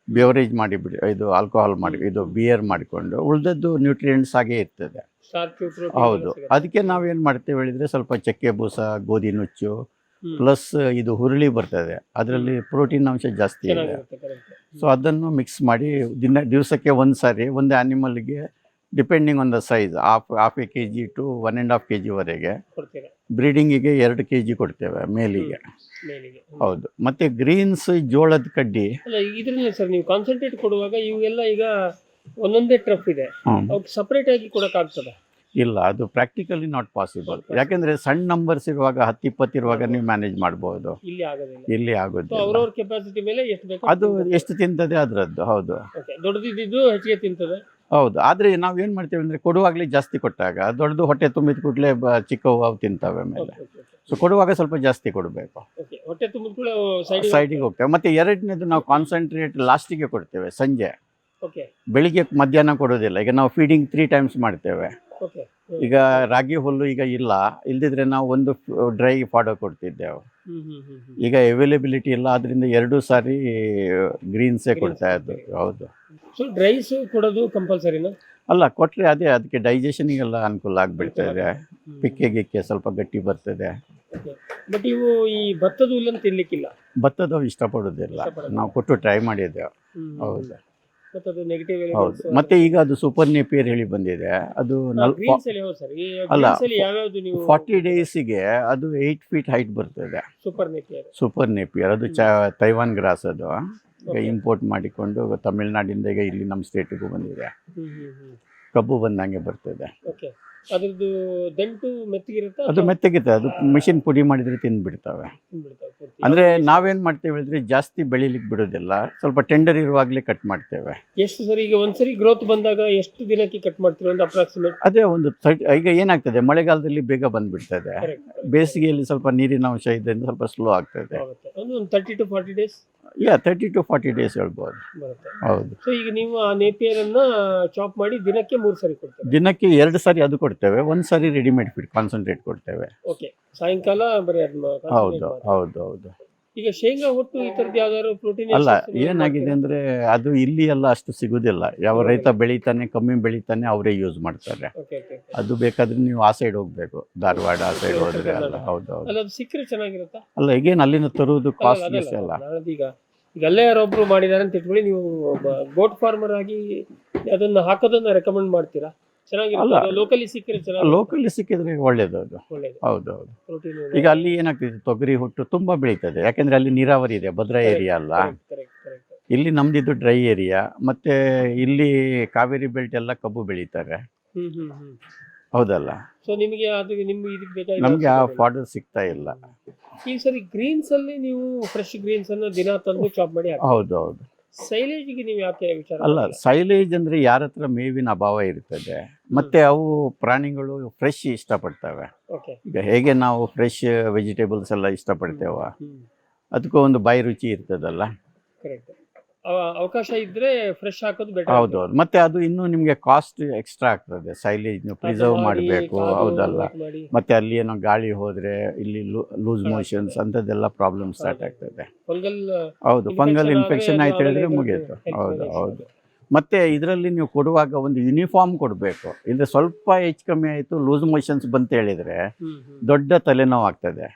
ಬೇವರೇಜ್ ಮಾಡಿಬಿಡಿ, ಇದು ಆಲ್ಕೋಹಾಲ್ ಮಾಡಿ, ಇದು ಬಿಯರ್ ಮಾಡಿಕೊಂಡು ಉಳಿದದ್ದು ನ್ಯೂಟ್ರಿಯೆಂಟ್ಸ್ ಆಗೇ ಇರ್ತದೆ. ಹೌದು, ಅದಕ್ಕೆ ನಾವೇನು ಮಾಡ್ತೇವೆ ಹೇಳಿದರೆ ಸ್ವಲ್ಪ ಚಕ್ಕೆ ಬೂಸ, ಗೋಧಿ ನುಚ್ಚು ಪ್ಲಸ್ ಇದು ಹುರುಳಿ ಬರ್ತದೆ, ಅದರಲ್ಲಿ ಪ್ರೋಟೀನ್ ಅಂಶ ಜಾಸ್ತಿ ಇದೆ. ಸೊ ಅದನ್ನು ಮಿಕ್ಸ್ ಮಾಡಿ ದಿವಸಕ್ಕೆ ಒಂದು ಸಾರಿ ಒಂದು ಆ್ಯನಿಮಲ್ಗೆ depending on the size half a kg to 1.5 kg ಬ್ರೀಡಿಂಗಿಗೆ 2 kg ಕೊಡ್ತೇವೆ ಮೇಲಿಗೆ. ಹೌದು, ಮತ್ತೆ ಗ್ರೀನ್ಸ್, ಜೋಳದ ಕಡ್ಡಿ. ಇದರಲ್ಲಿ ಸರ್ ನೀವು ಕಾನ್ಸಂಟ್ರೇಟ್ ಕೊಡುವಾಗ ಇವೆಲ್ಲ ಈಗ ಒಂದೊಂದೇ ಟ್ರಫ್ ಇದೆ, ಸಪರೇಟ್ ಆಗಿ ಕೊಡೋಕ್ಕಾಗ್ತದೆ? ಇಲ್ಲ, ಅದು ಪ್ರಾಕ್ಟಿಕಲಿ ನಾಟ್ ಪಾಸಿಬಲ್. ಯಾಕೆಂದ್ರೆ ಸಣ್ಣ ನಂಬರ್ಸ್ ಇರುವಾಗ 10-20 ಇರುವಾಗ ನೀವು ಮ್ಯಾನೇಜ್ ಮಾಡಬಹುದು, ಇಲ್ಲಿ ಆಗೋದು ಅವ್ರವ್ರ ಕೆಪಾಸಿಟಿ ಮೇಲೆ ಎಷ್ಟು ಬೇಕು ಅದು ಎಷ್ಟು ತಿಂತದೆ ಅದರದ್ದು. ಹೌದು, ದೊಡ್ಡದಿದ್ದು ಹೆಚ್ಚಿಗೆ ತಿಂತದೆ. ಹೌದು, ಆದರೆ ನಾವು ಏನು ಮಾಡ್ತೇವೆ ಅಂದರೆ ಕೊಡುವಾಗಲೇ ಜಾಸ್ತಿ ಕೊಟ್ಟಾಗ ದೊಡ್ಡದು ಹೊಟ್ಟೆ ತುಂಬಿದ ಕೂಡಲೇ ಚಿಕ್ಕವು ಅವು ತಿಂತವೆ ಮೇಲೆ. ಸೊ ಕೊಡುವಾಗ ಸ್ವಲ್ಪ ಜಾಸ್ತಿ ಕೊಡಬೇಕು, ಹೊಟ್ಟೆ ತುಂಬಿದ ಸೈಡಿಗೆ ಹೋಗ್ತೇವೆ. ಮತ್ತು ಎರಡನೇದು ನಾವು ಕಾನ್ಸಂಟ್ರೇಟ್ ಲಾಸ್ಟಿಗೆ ಕೊಡ್ತೇವೆ, ಸಂಜೆ. ಬೆಳಿಗ್ಗೆ ಮಧ್ಯಾಹ್ನ ಕೊಡೋದಿಲ್ಲ. ಈಗ ನಾವು ಫೀಡಿಂಗ್ 3 times ಮಾಡ್ತೇವೆ. ಈಗ ರಾಗಿ ಹುಲ್ಲು ಈಗ ಇಲ್ದಿದ್ರೆ ನಾವು ಒಂದು ಡ್ರೈ ಫಾಡೋ ಕೊಡ್ತಿದ್ದೆವು. ಈಗ ಅವೈಲೇಬಿಲಿಟಿ ಇಲ್ಲ, ಅದರಿಂದ 2 ಸಾರಿ ಗ್ರೀನ್ಸೇ ಕೊಡ್ತಾ ಇದ್ದು. ಹೌದು, ಡ್ರೈಸ್ ಕೊಡೋದು ಕಂಪಲ್ಸರಿನಾ? ಅಲ್ಲ, ಕೊಟ್ಟರೆ ಅದಕ್ಕೆ ಡೈಜೆಷನಿಗೆಲ್ಲ ಅನುಕೂಲ ಆಗಿಬಿಡ್ತದೆ, ಪಿಕ್ಕೆ ಸ್ವಲ್ಪ ಗಟ್ಟಿ ಬರ್ತದೆ. ಬಟ್ ಇವು ಈ ಭತ್ತದ ಹುಲ್ಲನ್ನು ತಿನ್ಲಿಕ್ಕಿಲ್ಲ, ಭತ್ತದವು ಇಷ್ಟಪಡೋದಿಲ್ಲ. ನಾವು ಕೊಟ್ಟು ಟ್ರೈ ಮಾಡಿದ್ದೆವು. ಹೌದು ಹೌದು. ಮತ್ತೆ ಈಗ ಅದು ಸೂಪರ್ ನೇಪಿಯರ್ ಹೇಳಿ ಬಂದಿದೆ, ಅದು ಅಲ್ಲ 40 ಡೇಸಿಗೆ ಅದು 8 feet ಹೈಟ್ ಬರ್ತದೆ. ಸೂಪರ್ ನೇಪಿಯರ್ ಅದು ತೈವಾನ್ ಗ್ರಾಸ್, ಅದು ಈಗ ಇಂಪೋರ್ಟ್ ಮಾಡಿಕೊಂಡು ತಮಿಳ್ನಾಡಿಂದ ಈಗ ಇಲ್ಲಿ ನಮ್ಮ ಸ್ಟೇಟಿಗೂ ಬಂದಿದೆ. ಕಬ್ಬು ಬಂದಂಗೆ ಬರ್ತದೆ. ಅದ್ರದ್ದು ದಂಟು ಮೆತ್ತಗಿರುತ್ತೆ, ಅದು ಮೆತ್ತಗಿರುತ್ತೆ. ಅದು ಮಿಷಿನ್ ಪುಡಿ ಮಾಡಿದ್ರೆ ತಿಂದ್ಬಿಡ್ತವೆ. ಅಂದ್ರೆ ನಾವೇನ್ ಮಾಡ್ತೇವೆ ಹೇಳಿದ್ರೆ ಜಾಸ್ತಿ ಬೆಳಿಲಿಕ್ಕೆ ಬಿಡೋದಿಲ್ಲ, ಸ್ವಲ್ಪ ಟೆಂಡರ್ ಇರುವಾಗಲೇ ಕಟ್ ಮಾಡ್ತೇವೆ. ಎಷ್ಟು ಸರಿ ಈಗ ಒಂದ್ಸರಿ ಗ್ರೋತ್ ಬಂದಾಗ ಎಷ್ಟು ದಿನಕ್ಕೆ ಕಟ್ ಮಾಡ್ತೀವಿ ಒಂದು ಅಪ್ರಾಕ್ಸಿಮೇಟ್? ಅದೇ ಒಂದು ಈಗ ಏನಾಗ್ತದೆ, ಮಳೆಗಾಲದಲ್ಲಿ ಬೇಗ ಬಂದ್ಬಿಡ್ತದೆ, ಬೇಸಿಗೆಯಲ್ಲಿ ಸ್ವಲ್ಪ ನೀರಿನ ಅಂಶ ಇದೆ, ಸ್ವಲ್ಪ ಸ್ಲೋ ಆಗ್ತದೆ. ಒಂದು 30 to 40 days. 30 to 40 days ಹೇಳ್ಬೋದು. ಹೌದು. ಸೊ ಈಗ ನೀವು ಆ ನೇಪಿಯರ್ ಅನ್ನ ಚಾಪ್ ಮಾಡಿ ದಿನಕ್ಕೆ 3 ಸರಿ ಕೊಡ್ತೇವೆ? ದಿನಕ್ಕೆ 2 ಸಾರಿ ಅದು ಕೊಡ್ತೇವೆ, 1 ಸಾರಿ ರೆಡಿಮೇಡ್ ಫೀಡ್ ಕಾನ್ಸಂಟ್ರೇಟ್ ಕೊಡ್ತೇವೆ. ಸಾಯಂಕಾಲ ಬರೀ ಹೌದು ಹೌದು ಹೌದು. ಈಗ ಶೇಂಗಾ ಹೊಟ್ಟು ಈ ತರದ್ದು ಯಾವ್ದಾದ್ರು ಪ್ರೋಟೀನ್ ಅಲ್ಲ, ಏನಾಗಿದೆ ಅಂದ್ರೆ ಅದು ಇಲ್ಲಿ ಎಲ್ಲ ಅಷ್ಟು ಸಿಗುದಿಲ್ಲ. ಯಾವ ರೈತ ಬೆಳಿತಾನೆ, ಕಮ್ಮಿ ಬೆಳಿತಾನೆ, ಅವರೇ ಯೂಸ್ ಮಾಡ್ತಾರೆ. ಅದು ಬೇಕಾದ್ರೆ ನೀವು ಆ ಸೈಡ್ ಹೋಗ್ಬೇಕು, ಧಾರವಾಡ ಆ ಸೈಡ್ ಹೋದ್ರೆ ಅಲ್ಲ. ಹೌದು ಹೌದು, ಸಿಕ್ಕರೆ ಚೆನ್ನಾಗಿರುತ್ತಾ? ಅಲ್ಲ, ಈಗೇನು ಅಲ್ಲಿನ ತರುವುದು ಕಾಸ್ಟ್ಲೆಸ್ ಅಲ್ಲ. ಈಗ ಅಲ್ಲೇ ಯಾರೊಬ್ರು ಮಾಡಿದಾರೆ ಅಂತ ಇಟ್ಕೊಳ್ಳಿ, ನೀವು ಗೋಟ್ ಫಾರ್ಮರ್ ಆಗಿ ಅದನ್ನ ಹಾಕೋದನ್ನ ರೆಕಮೆಂಡ್ ಮಾಡ್ತೀರಾ? ಲೋಕಲಿ ಸಿಕ್ಕಿದ್ರೆ ಒಳ್ಳೇದು ಅದು. ಹೌದು ಹೌದು. ಈಗ ಅಲ್ಲಿ ಏನಾಗ್ತದೆ, ತೊಗರಿ ಹುಟ್ಟು ತುಂಬಾ ಬೆಳೀತದೆ, ಯಾಕೆಂದ್ರೆ ಅಲ್ಲಿ ನೀರಾವರಿ ಇದೆ, ಭದ್ರಾ ಏರಿಯಾ ಅಲ್ಲ. ಇಲ್ಲಿ ನಮ್ದಿದ್ದು ಡ್ರೈ ಏರಿಯಾ, ಮತ್ತೆ ಇಲ್ಲಿ ಕಾವೇರಿ ಬೆಲ್ಟ್ ಎಲ್ಲ ಕಬ್ಬು ಬೆಳೀತಾರೆ. ಹೌದಲ್ಲ, ಸೊ ನಿಮಗೆ ನಮ್ಗೆ ಆ ಫಾಡರ್ ಸಿಗ್ತಾ ಇಲ್ಲ. ಈ ಸರಿ ಗ್ರೀನ್ಸ್ ಅಲ್ಲಿ ನೀವು ಫ್ರೆಶ್ ಗ್ರೀನ್ಸ್ ಅನ್ನು ದಿನ ತಂದು ಚಾಪ್ ಮಾಡಿ. ಹೌದು ಹೌದು. ಸೈಲೇಜ್ಗೆ ನೀವು ಯಾಕೆ ವಿಚಾರ? ಅಲ್ಲ, ಸೈಲೇಜ್ ಅಂದ್ರೆ ಯಾರ ಹತ್ರ ಮೇವಿನ ಅಭಾವ ಇರ್ತದೆ, ಮತ್ತೆ ಅವು ಪ್ರಾಣಿಗಳು ಫ್ರೆಶ್ ಇಷ್ಟಪಡ್ತವೆ. ಈಗ ಹೇಗೆ ನಾವು ಫ್ರೆಶ್ ವೆಜಿಟೇಬಲ್ಸ್ ಎಲ್ಲ ಇಷ್ಟಪಡ್ತೇವ, ಅದಕ್ಕೂ ಒಂದು ಬಾಯಿ ರುಚಿ ಇರ್ತದಲ್ಲ. ಅವಕಾಶ ಇದ್ರೆ ಫ್ರೆಶ್ ಹಾಕೋದು ಬೆಟರ್. ಹೌದು, ಮತ್ತೆ ಅದು ಇನ್ನೂ ನಿಮ್ಗೆ ಕಾಸ್ಟ್ ಎಕ್ಸ್ಟ್ರಾ ಆಗ್ತದೆ. ಸೈಲೇಜ್ ನೀವು ಪ್ರಿಸರ್ವ್ ಮಾಡಬೇಕು, ಹೌದಲ್ಲ. ಮತ್ತೆ ಅಲ್ಲಿ ಏನೋ ಗಾಳಿ ಹೋದ್ರೆ ಇಲ್ಲಿ ಲೂಸ್ ಮೋಷನ್ಸ್ ಅಂತದೆಲ್ಲ ಪ್ರಾಬ್ಲಮ್ ಸ್ಟಾರ್ಟ್ ಆಗ್ತದೆ. ಹೌದು, ಫಂಗಲ್ ಇನ್ಫೆಕ್ಷನ್ ಆಯ್ತು ಹೇಳಿದ್ರೆ ಮುಗಿಯಿತು. ಹೌದು ಹೌದು. ಮತ್ತೆ ಇದರಲ್ಲಿ ನೀವು ಕೊಡುವಾಗ ಒಂದು ಯೂನಿಫಾರ್ಮ್ ಕೊಡಬೇಕು. ಇದ್ರೆ ಸ್ವಲ್ಪ ಹೆಚ್ಚು ಕಮ್ಮಿ ಆಯ್ತು, ಲೂಸ್ ಮೋಷನ್ಸ್ ಬಂತ ಹೇಳಿದ್ರೆ ದೊಡ್ಡ ತಲೆನೋವು ಆಗ್ತದೆ.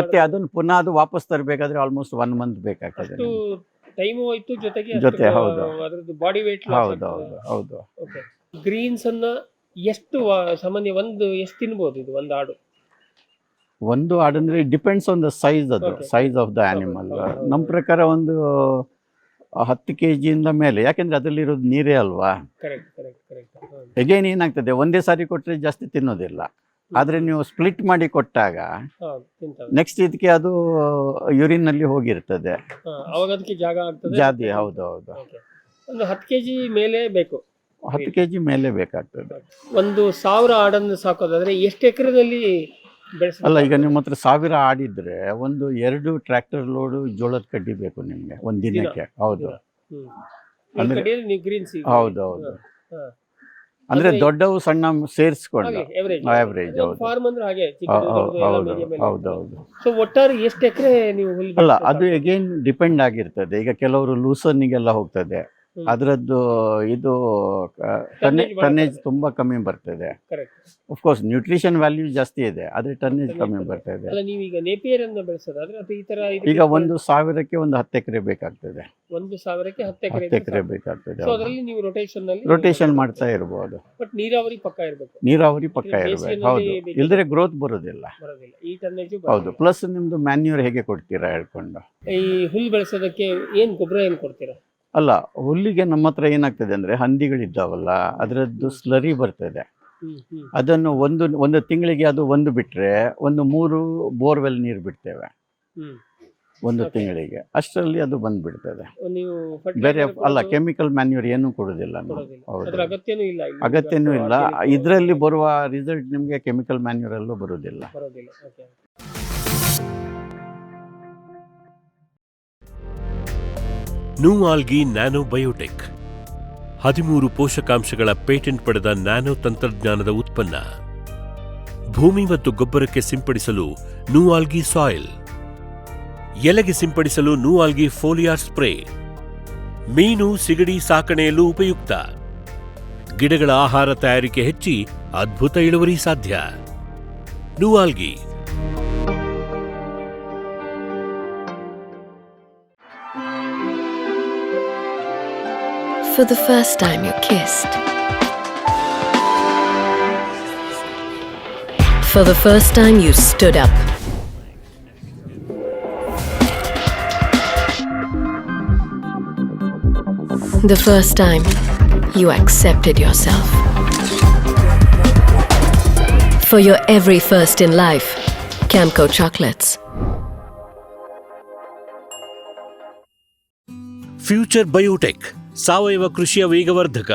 ಮತ್ತೆ ಅದನ್ನು ಪುನಃ ಅದು ವಾಪಸ್ ತರಬೇಕಾದ್ರೆ ಆಲ್ಮೋಸ್ಟ್ 1 month ಬೇಕಾಗ್ತದೆ. ಟೈಮ್ ಹೋಯ್ತು, ಜೊತೆ ಹೌದು ಬಾಡಿ ವೇಟ್. ಹೌದು ಹೌದು ಹೌದು. ಗ್ರೀನ್ಸ್ ಅನ್ನ ಎಷ್ಟು ಸಾಮಾನ್ಯ ಎಷ್ಟು ತಿನ್ಬೋದು ಇದು ಒಂದು ಆಡು? ಅಂದ್ರೆ ಡಿಪೆಂಡ್ಸ್ ಆನ್ ದ ಸೈಜ್, ಅದು ಸೈಜ್ ಆಫ್ ದ ಆನಿಮಲ್. ನಮ್ಮ ಪ್ರಕಾರ ಒಂದು 10 kg ಮೇಲೆ, ಯಾಕೆಂದ್ರೆ ಅದರಲ್ಲಿ ಇರೋದು ನೀರೇ ಅಲ್ವಾ. ಅಗೇನ್ ಏನಾಗ್ತದೆ, ಒಂದೇ ಸಾರಿ ಕೊಟ್ಟರೆ ಜಾಸ್ತಿ ತಿನ್ನೋದಿಲ್ಲ. ಆದರೆ ನೀವು ಸ್ಪ್ಲಿಟ್ ಮಾಡಿ ಕೊಟ್ಟಾಗ ಹೌದು, ತಿಂತವೆ. ನೆಕ್ಸ್ಟ್ ಇದಕ್ಕೆ ಅದು ಯೂರಿನ್ನಲ್ಲಿ ಹೋಗಿರ್ತದೆ. ಅವಾಗ ಅದಕ್ಕೆ ಜಾಗ ಆಗ್ತದೆ. ಜಾತಿ ಹೌದು ಹೌದು. Okay. ಒಂದು 10 kg ಮೇಲೆ ಬೇಕು. 10 kg ಮೇಲೆ ಬೇಕಾಗ್ತದೆ. ಒಂದು 1000 ಆಡನ್ನು ಸಾಕೋದಾದ್ರೆ ಎಷ್ಟು ಎಕರೆದಲ್ಲಿ ಬೆಳೆಸ? ಅಲ್ಲ, ಈಗ ನಿಮ್ಮ ಹತ್ರ 1000 ಆಡಿದ್ರೆ ಒಂದು 2 ಟ್ರ್ಯಾಕ್ಟರ್ ಲೋಡು ಜೋಳದ ಕಡ್ಡಿ ಬೇಕು ನಿಮ್ಗೆ ಒಂದು ದಿನಕ್ಕೆ. ಹೌದು ಅಂದ್ರೆ ನೀವು ಗ್ರೀನ್ಸ್ ಹೌದು ಹೌದು. ಅಂದ್ರೆ ದೊಡ್ಡವು ಸಣ್ಣ ಸೇರಿಸ್ಕೊಂಡು ಆವರೇಜ್. ಹೌದು ಫಾರ್ಮ್ ಅಂದ್ರೆ ಹಾಗೆ ಹೌದು ಹೌದು. ಸೊ ಒಟ್ಟಾರೆ ಎಷ್ಟು ಎಕರೆ ನೀವು ಹುಲ್ಲು? ಅಲ್ಲ, ಅದು ಅಗೇನ್ ಡಿಪೆಂಡ್ ಆಗಿರ್ತದೆ. ಈಗ ಕೆಲವರು ಲೂಸನ್ನಿಗೆಲ್ಲ ಹೋಗ್ತದೆ, ಅದರದ್ದು ಇದು ಟನ್ನೇಜ್ ತುಂಬಾ ಕಮ್ಮಿ ಬರ್ತದೆ. ಆಫ್ ಕೋರ್ಸ್ ನ್ಯೂಟ್ರಿಷನ್ ವ್ಯಾಲ್ಯೂ ಜಾಸ್ತಿ ಇದೆ, ಆದ್ರೆ ಟನ್ನೇಜ್ ಕಮ್ಮಿ ಬರ್ತದೆ. ಅಲ್ಲ, ನೀವು ಈಗ ನೇಪಿಯರ್ ಅನ್ನು ಬೆಳೆಸೋದಾದ್ರೆ ಅದು ಈ ತರ ಈಗ 1,000ಕ್ಕೆ ಒಂದು 10 ಎಕರೆ ಬೇಕಾಗ್ತದೆ. 1,000ಕ್ಕೆ 10 ಎಕರೆ ಬೇಕಾಗ್ತದೆ. ಸೊ ಅದರಲ್ಲಿ ನೀವು ರೊಟೇಷನ್ ಮಾಡ್ತಾ ಇರ್ಬೋದು. ಬಟ್ ನೀರಾವರಿ ಪಕ್ಕ ಇರಬೇಕು. ನೀರಾವರಿ ಪಕ್ಕ ಇರಬೇಕು. ಹೌದು, ಇಲ್ದ್ರೆ ಗ್ರೋತ್ ಬರೋದಿಲ್ಲ. ಈ ಟನ್ನೇಜ್ ಹೌದು. ಪ್ಲಸ್ ನಿಮ್ದು ಮ್ಯಾನ್ಯೂರ್ ಹೇಗೆ ಕೊಡ್ತೀರಾ ಹೇಳ್ಕೊಂಡು? ಈ ಹುಲ್ಲು ಬೆಳೆಸೋದಕ್ಕೆ ಏನ್ ಗೊಬ್ಬರ ಏನ್ ಕೊಡ್ತೀರಾ? ಅಲ್ಲ, ಹುಲ್ಲಿಗೆ ನಮ್ಮ ಹತ್ರ ಏನಾಗ್ತದೆ ಅಂದ್ರೆ ಹಂದಿಗಳಿದ್ದಾವಲ್ಲ, ಅದರದ್ದು ಸ್ಲರಿ ಬರ್ತದೆ. ಅದನ್ನು ಒಂದು ತಿಂಗಳಿಗೆ ಅದು ಒಂದು ಬಿಟ್ರೆ ಒಂದು 3 ಬೋರ್ವೆಲ್ ನೀರು ಬಿಡ್ತೇವೆ ಒಂದು ತಿಂಗಳಿಗೆ. ಅಷ್ಟರಲ್ಲಿ ಅದು ಬಂದ್ಬಿಡ್ತದೆ. ಬೇರೆ ಅಲ್ಲ, ಕೆಮಿಕಲ್ ಮ್ಯಾನ್ಯೂರ್ ಏನು ಕೊಡುದಿಲ್ಲ ನಾವು. ಹೌದು, ಅಗತ್ಯನೂ ಇಲ್ಲ. ಇದರಲ್ಲಿ ಬರುವ ರಿಸಲ್ಟ್ ನಿಮ್ಗೆ ಕೆಮಿಕಲ್ ಮ್ಯಾನ್ಯೂರ್ ಅಲ್ಲೂ ಬರುವುದಿಲ್ಲ. ನೂಆಲ್ಗಿ ನ್ಯಾನೋ ಬಯೋಟೆಕ್ 13 ಪೋಷಕಾಂಶಗಳ ಪೇಟೆಂಟ್ ಪಡೆದ ನ್ಯಾನೋ ತಂತ್ರಜ್ಞಾನದ ಉತ್ಪನ್ನ. ಭೂಮಿ ಮತ್ತು ಗೊಬ್ಬರಕ್ಕೆ ಸಿಂಪಡಿಸಲು ನೂಆಲ್ಗಿ ಸಾಯಿಲ್, ಎಲೆಗೆ ಸಿಂಪಡಿಸಲು ನೂಆಲ್ಗಿ ಫೋಲಿಯಾರ್ ಸ್ಪ್ರೇ, ಮೀನು ಸಿಗಡಿ ಸಾಕಣೆಯಲ್ಲೂ ಉಪಯುಕ್ತ. ಗಿಡಗಳ ಆಹಾರ ತಯಾರಿಕೆ ಹೆಚ್ಚಿ ಅದ್ಭುತ ಇಳುವರಿ ಸಾಧ್ಯ. ನೂಆಲ್ಗಿ. For the first time you kissed. For the first time you stood up. The first time you accepted yourself. For your every first in life, Camco Chocolates. Future biotech ಸಾವಯವ ಕೃಷಿಯ ವೇಗವರ್ಧಕ.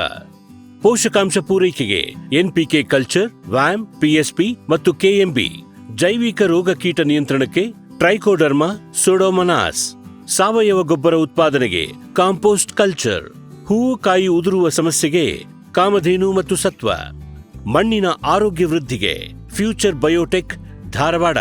ಪೋಷಕಾಂಶ ಪೂರೈಕೆಗೆ ಎನ್ಪಿಕೆ ಕಲ್ಚರ್, ವ್ಯಾಮ್, ಪಿಎಸ್ಪಿ ಮತ್ತು KMB. ಜೈವಿಕ ರೋಗ ಕೀಟ ನಿಯಂತ್ರಣಕ್ಕೆ ಟ್ರೈಕೋಡರ್ಮಾ, ಸೂಡೋಮನಾಸ್. ಸಾವಯವ ಗೊಬ್ಬರ ಉತ್ಪಾದನೆಗೆ ಕಾಂಪೋಸ್ಟ್ ಕಲ್ಚರ್. ಹೂವು ಕಾಯಿ ಉದುರುವ ಸಮಸ್ಯೆಗೆ ಕಾಮಧೇನು ಮತ್ತು ಸತ್ವ. ಮಣ್ಣಿನ ಆರೋಗ್ಯ ವೃದ್ಧಿಗೆ ಫ್ಯೂಚರ್ ಬಯೋಟೆಕ್, ಧಾರವಾಡ.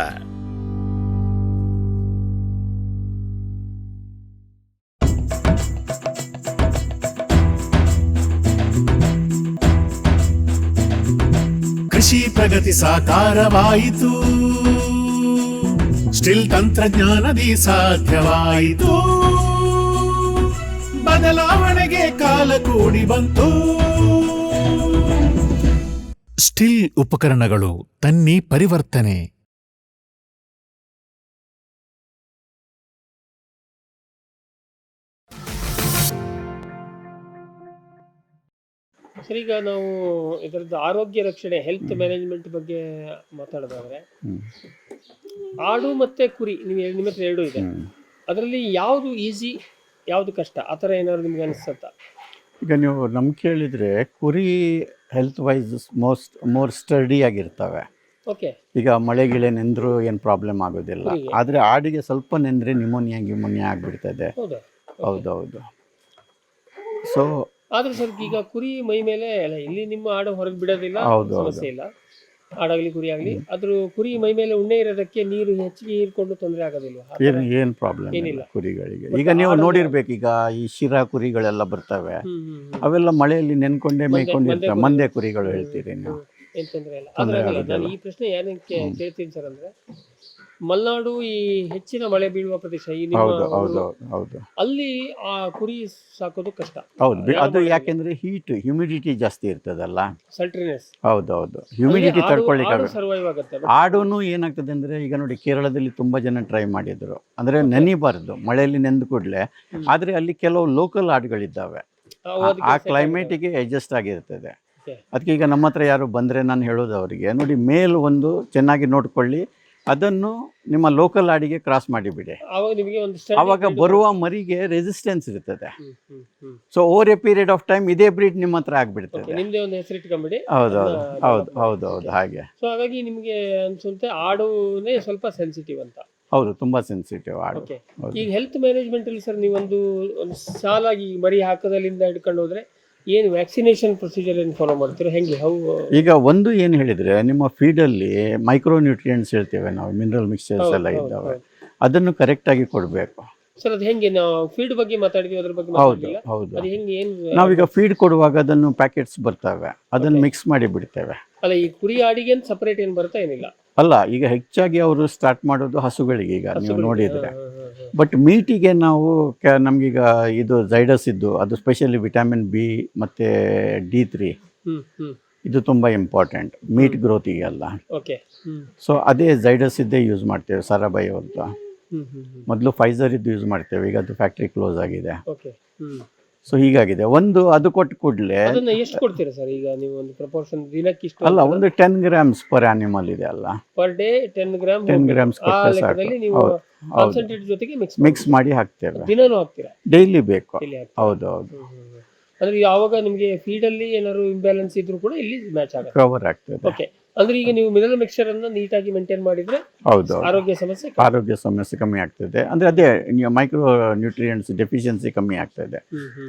ಕೃಷಿ ಪ್ರಗತಿ ಸಾಕಾರವಾಯಿತು, ಸ್ಟಿಲ್ ತಂತ್ರಜ್ಞಾನದಿ ಸಾಧ್ಯವಾಯಿತು. ಬದಲಾವಣೆಗೆ ಕಾಲ ಕೂಡಿ ಬಂತು. ಸ್ಟಿಲ್ ಉಪಕರಣಗಳು ತನ್ನಿ ಪರಿವರ್ತನೆ. ಸರ್, ಈಗ ನಾವು ಇದರದ್ದು ಆರೋಗ್ಯ ರಕ್ಷಣೆ, ಹೆಲ್ತ್ ಮ್ಯಾನೇಜ್ಮೆಂಟ್ ಬಗ್ಗೆ ಮಾತಾಡೋದಾದ್ರೆ, ಆಡು ಮತ್ತೆ ಕುರಿ ನಿಮ್ಮ ಹತ್ರ 2 ಇದೆ. ಅದರಲ್ಲಿ ಯಾವುದು ಈಸಿ, ಯಾವುದು ಕಷ್ಟ, ಆ ಥರ ಏನಾದ್ರು ನಿಮ್ಗೆ ಅನಿಸುತ್ತಾ? ಈಗ ನೀವು ನಮ್ಗೆ ಕೇಳಿದರೆ ಕುರಿ ಹೆಲ್ತ್ ವೈಸ್ ಮೋರ್ ಸ್ಟಡಿ ಆಗಿರ್ತವೆ. ಓಕೆ. ಈಗ ಮಳೆ ಗಿಳೆ ನೆಂದರೂ ಏನು ಪ್ರಾಬ್ಲಮ್ ಆಗೋದಿಲ್ಲ. ಆದರೆ ಆಡಿಗೆ ಸ್ವಲ್ಪ ನೆಂದರೆ ನ್ಯೂಮೋನಿಯಾ ಆಗಿಬಿಡ್ತದೆ. ಹೌದೌದು. ಸೊ ಆದ್ರೆ ಸರ್, ಈಗ ಕುರಿ ಮೈ ಮೇಲೆ ಇಲ್ಲಿ ನಿಮ್ಮ ಆಡು ಹೊರಗೆ ಬಿಡೋದಿಲ್ಲ, ಸಮಸ್ಯೆ ಇಲ್ಲ. ಆಡಾಗ್ಲಿ ಕುರಿ ಆಗ್ಲಿ, ಅದ್ರ ಕುರಿ ಮೈ ಮೇಲೆ ಉಣ್ಣೆ ಇರೋದಕ್ಕೆ ನೀರು ಹೆಚ್ಚಿಗೆ ಹೀರ್ಕೊಂಡು ತೊಂದರೆ ಆಗೋದಿಲ್ವಾ? ಏನು ಪ್ರಾಬ್ಲಮ್ ಏನಿಲ್ಲ ಕುರಿಗಳಿಗೆ. ಈಗ ನೀವು ನೋಡಿರ್ಬೇಕು, ಈಗ ಈ ಶಿರಾ ಕುರಿಗಳೆಲ್ಲ ಬರ್ತವೆ, ಅವೆಲ್ಲ ಮಳೆಯಲ್ಲಿ ನೆನ್ಕೊಂಡೇ ಮೇಯ್ಕೊಂಡಿರ್ತವೆ. ಮಂದೆ ಕುರಿಗಳು ಹೇಳ್ತೀರಿ ನೀವು, ಏನ್ ತೊಂದರೆ ಇಲ್ಲ. ನಾನು ಈ ಪ್ರಶ್ನೆ ಏನಕ್ಕೆ ಕೇಳ್ತೀನಿ ಸರ್ ಅಂದ್ರೆ, ಮಲೆನಾಡು ಈ ಹೆಚ್ಚಿನ ಮಳೆ ಬೀಳುವ ಪ್ರದೇಶ, ಈ ಅಲ್ಲಿ ಆ ಕುರಿ ಸಾಕೋದು ಕಷ್ಟ. ಹೌದು, ಅದು ಯಾಕೆಂದ್ರೆ ಹ್ಯೂಮಿಡಿಟಿ ಜಾಸ್ತಿ ಇರ್ತದಲ್ಲ, ಸಲ್ಟ್ರಿನೆಸ್. ಹೌದೌದು, ಹ್ಯೂಮಿಡಿಟಿ ತಡ್ಕೊಳ್ಳಿಕ್ಕೆ ಸರ್ವೈವ್ ಆಗುತ್ತೆ. ಆಡೂನು ಏನಾಗ್ತದೆ ಅಂದ್ರೆ, ಈಗ ನೋಡಿ ಕೇರಳದಲ್ಲಿ ತುಂಬಾ ಜನ ಟ್ರೈ ಮಾಡಿದ್ರು, ಅಂದ್ರೆ ನೆನಿಬಾರ್ದು, ಮಳೆಯಲ್ಲಿ ನೆಂದು ಕೂಡಲೇ. ಆದ್ರೆ ಅಲ್ಲಿ ಕೆಲವು ಲೋಕಲ್ ಆಡುಗಳಿದ್ದಾವೆ, ಆ ಕ್ಲೈಮೇಟಿಗೆ ಅಡ್ಜಸ್ಟ್ ಆಗಿರ್ತದೆ. ಅದಕ್ಕೆ ಈಗ ನಮ್ಮ ಹತ್ರ ಯಾರು ಬಂದರೆ ನಾನು ಹೇಳೋದು ಅವರಿಗೆ ನೋಡಿ ಮೇಲ್ ಒಂದು ಚೆನ್ನಾಗಿ ನೋಡ್ಕೊಳ್ಳಿ, ಅದನ್ನು ನಿಮ್ಮ ಲೋಕಲ್ ಆಡಿಗೆ ಕ್ರಾಸ್ ಮಾಡಿಬಿಡಿ. ಆವಾಗ ನಿಮಗೆ ಒಂದು ಆವಾಗ ಬರುವ ಮರಿಗೆ ರೆಸಿಸ್ಟೆನ್ಸ್ ಇರ್ತದೆ. So over A period of time ಇದೇ ಬ್ರೀಡ್ ನಿಮ್ಮ ಹತ್ರ ಆಗ್ಬಿಡ್ತದೆ. ನಿಮ್ದೇ ಒಂದು ಹೆಸರು ಇಟ್ಕೊಂಬಿಡಿ. ಹೌದು ಹಾಗೆ. ಸೊ ಹಾಗಾಗಿ ನಿಮಗೆ ಅನ್ಸುತ್ತೆ ಆಡುನೇ ಸ್ವಲ್ಪ ಸೆನ್ಸಿಟಿವ್ ಅಂತ. ಹೌದು, ತುಂಬಾ ಸೆನ್ಸಿಟಿವ್ ಆಡು. ಈಗ ಹೆಲ್ತ್ ಮ್ಯಾನೇಜ್ಮೆಂಟ್ ಅಲ್ಲಿ ಸರ್ ನೀವೊಂದು ಸಾಲಾಗಿ ಮರಿ ಹಾಕೋದಲ್ಲಿಂದ ಹಿಡ್ಕೊಂಡು ಹೋದ್ರೆ ಏನು ವ್ಯಾಕ್ಸಿನೇಷನ್ ಪ್ರೊಸೀಜರ್ ಏನು ಫಾಲೋ ಮಾಡ್ತೀರಾ, ಹೆಂಗೆ ಈಗ ಒಂದು ಏನು ಹೇಳಿದ್ರೆ ನಿಮ್ಮ ಫೀಡಲ್ಲಿ ಮೈಕ್ರೋ ನ್ಯೂಟ್ರಿಯೆಂಟ್ಸ್ ಹೇಳ್ತೇವೆ ನಾವು, ಮಿನರಲ್ ಮಿಕ್ಸ್ಚರ್ಸ್ ಎಲ್ಲ ಇದ್ದಾವೆ, ಅದನ್ನು ಕರೆಕ್ಟಾಗಿ ಕೊಡಬೇಕು. ಸರ್ ಅದು ಹೆಂಗೆ, ನಾವು ಫೀಡ್ ಬಗ್ಗೆ ಮಾತಾಡಿದ್ವಿ, ಅದ್ರ ಬಗ್ಗೆ ಹೌದು. ಅದು ಹೆಂಗೆ, ಏನು ನಾವೀಗ ಫೀಡ್ ಕೊಡುವಾಗ ಅದನ್ನು ಪ್ಯಾಕೆಟ್ಸ್ ಬರ್ತವೆ, ಅದನ್ನು ಮಿಕ್ಸ್ ಮಾಡಿ ಬಿಡ್ತೇವೆ. ಅಲ್ಲ ಈ ಕುರಿ ಆಡಿಗೆ ಸಪರೇಟ್ ಏನು ಬರ್ತಾ ಏನಿಲ್ಲ ಅಲ್ಲ, ಈಗ ಹೆಚ್ಚಾಗಿ ಅವರು ಸ್ಟಾರ್ಟ್ ಮಾಡೋದು ಹಸುಗಳಿಗೆ ಈಗ ನೀವು ನೋಡಿದ್ರೆ. ಬಟ್ ಮೀಟಿಗೆ ನಾವು ನಮ್ಗೀಗ ಇದು ಜೈಡಸ್ ಇದ್ದು ಅದು ಸ್ಪೆಷಲಿ ವಿಟಮಿನ್ ಬಿ ಮತ್ತೆ D3 ಇದು ತುಂಬಾ ಇಂಪಾರ್ಟೆಂಟ್ ಮೀಟ್ ಗ್ರೋತಿಗೆ ಅಲ್ಲ. ಸೊ ಅದೇ ಜೈಡಸ್ ಇದ್ದೇ ಯೂಸ್ ಮಾಡ್ತೇವೆ, ಸರಾಬೈ ಅವ್ರದ್ದು. ಮೊದಲು ಫೈಸರ್ ಇದ್ದು ಯೂಸ್ ಮಾಡ್ತೇವೆ, ಈಗ ಅದು ಫ್ಯಾಕ್ಟ್ರಿ ಕ್ಲೋಸ್ ಆಗಿದೆ. ಸೊ ಹೀಗಾಗಿದೆ. ಒಂದು ಅದು ಕೊಟ್ಟು ಕೂಡಲೇ ಎಷ್ಟು ಕೊಡ್ತೀರಾ ಸರ್ ಈಗ ನೀವು ಒಂದು ಪ್ರಪೋರ್ಷನ್ ದಿನಕ್ಕೆ ಇಷ್ಟು? ಅಲ್ಲ, ಒಂದು 10 grams ಪರ್ ಆನಿಮಲ್ ಇದೆ ಅಲ್ಲ, ಪರ್ ಡೇ 10 grams ಕೊಟ್ಟರೆ ಸಾಕು. ಕಾನ್ಸಂಟ್ರೇಟ್ ಜೊತೆಗೆ ಮಿಕ್ಸ್ ಮಾಡಿ ಹಾಕ್ತೇವೆ. ದಿನಾನೂ ಹಾಕ್ತೀರಾ? ಡೈಲಿ ಬೇಕು. ಹೌದು. ಅಂದ್ರೆ ಯಾವಾಗ ನಿಮಗೆ ಫೀಡ್ ಅಲ್ಲಿ ಏನಾದ್ರು ಇಂಬ್ಯಾಲೆನ್ಸ್ ಇದ್ರೂ ಕೂಡ ಇಲ್ಲಿ ಮ್ಯಾಚ್ ಆಗುತ್ತೆ, ಕವರ್ ಆಗ್ತದೆ. ಓಕೆ. ಅಂದ್ರೆ ಈಗ ನೀವು ಮಿನರಲ್ ಮಿಕ್ಸ್ಚರ್ ಅನ್ನ ನೀಟಾಗಿ ಮೇಂಟೈನ್ ಮಾಡಿದ್ರೆ ಹೌದು, ಆರೋಗ್ಯ ಸಮಸ್ಯೆ ಕಮ್ಮಿ ಆಗ್ತದೆ. ಅಂದ್ರೆ ಅದೇ ಮೈಕ್ರೋ ನ್ಯೂಟ್ರಿಯೆಂಟ್ಸ್ ಡೆಫಿಷಿಯನ್ಸಿ ಕಮ್ಮಿ ಆಗ್ತದೆ.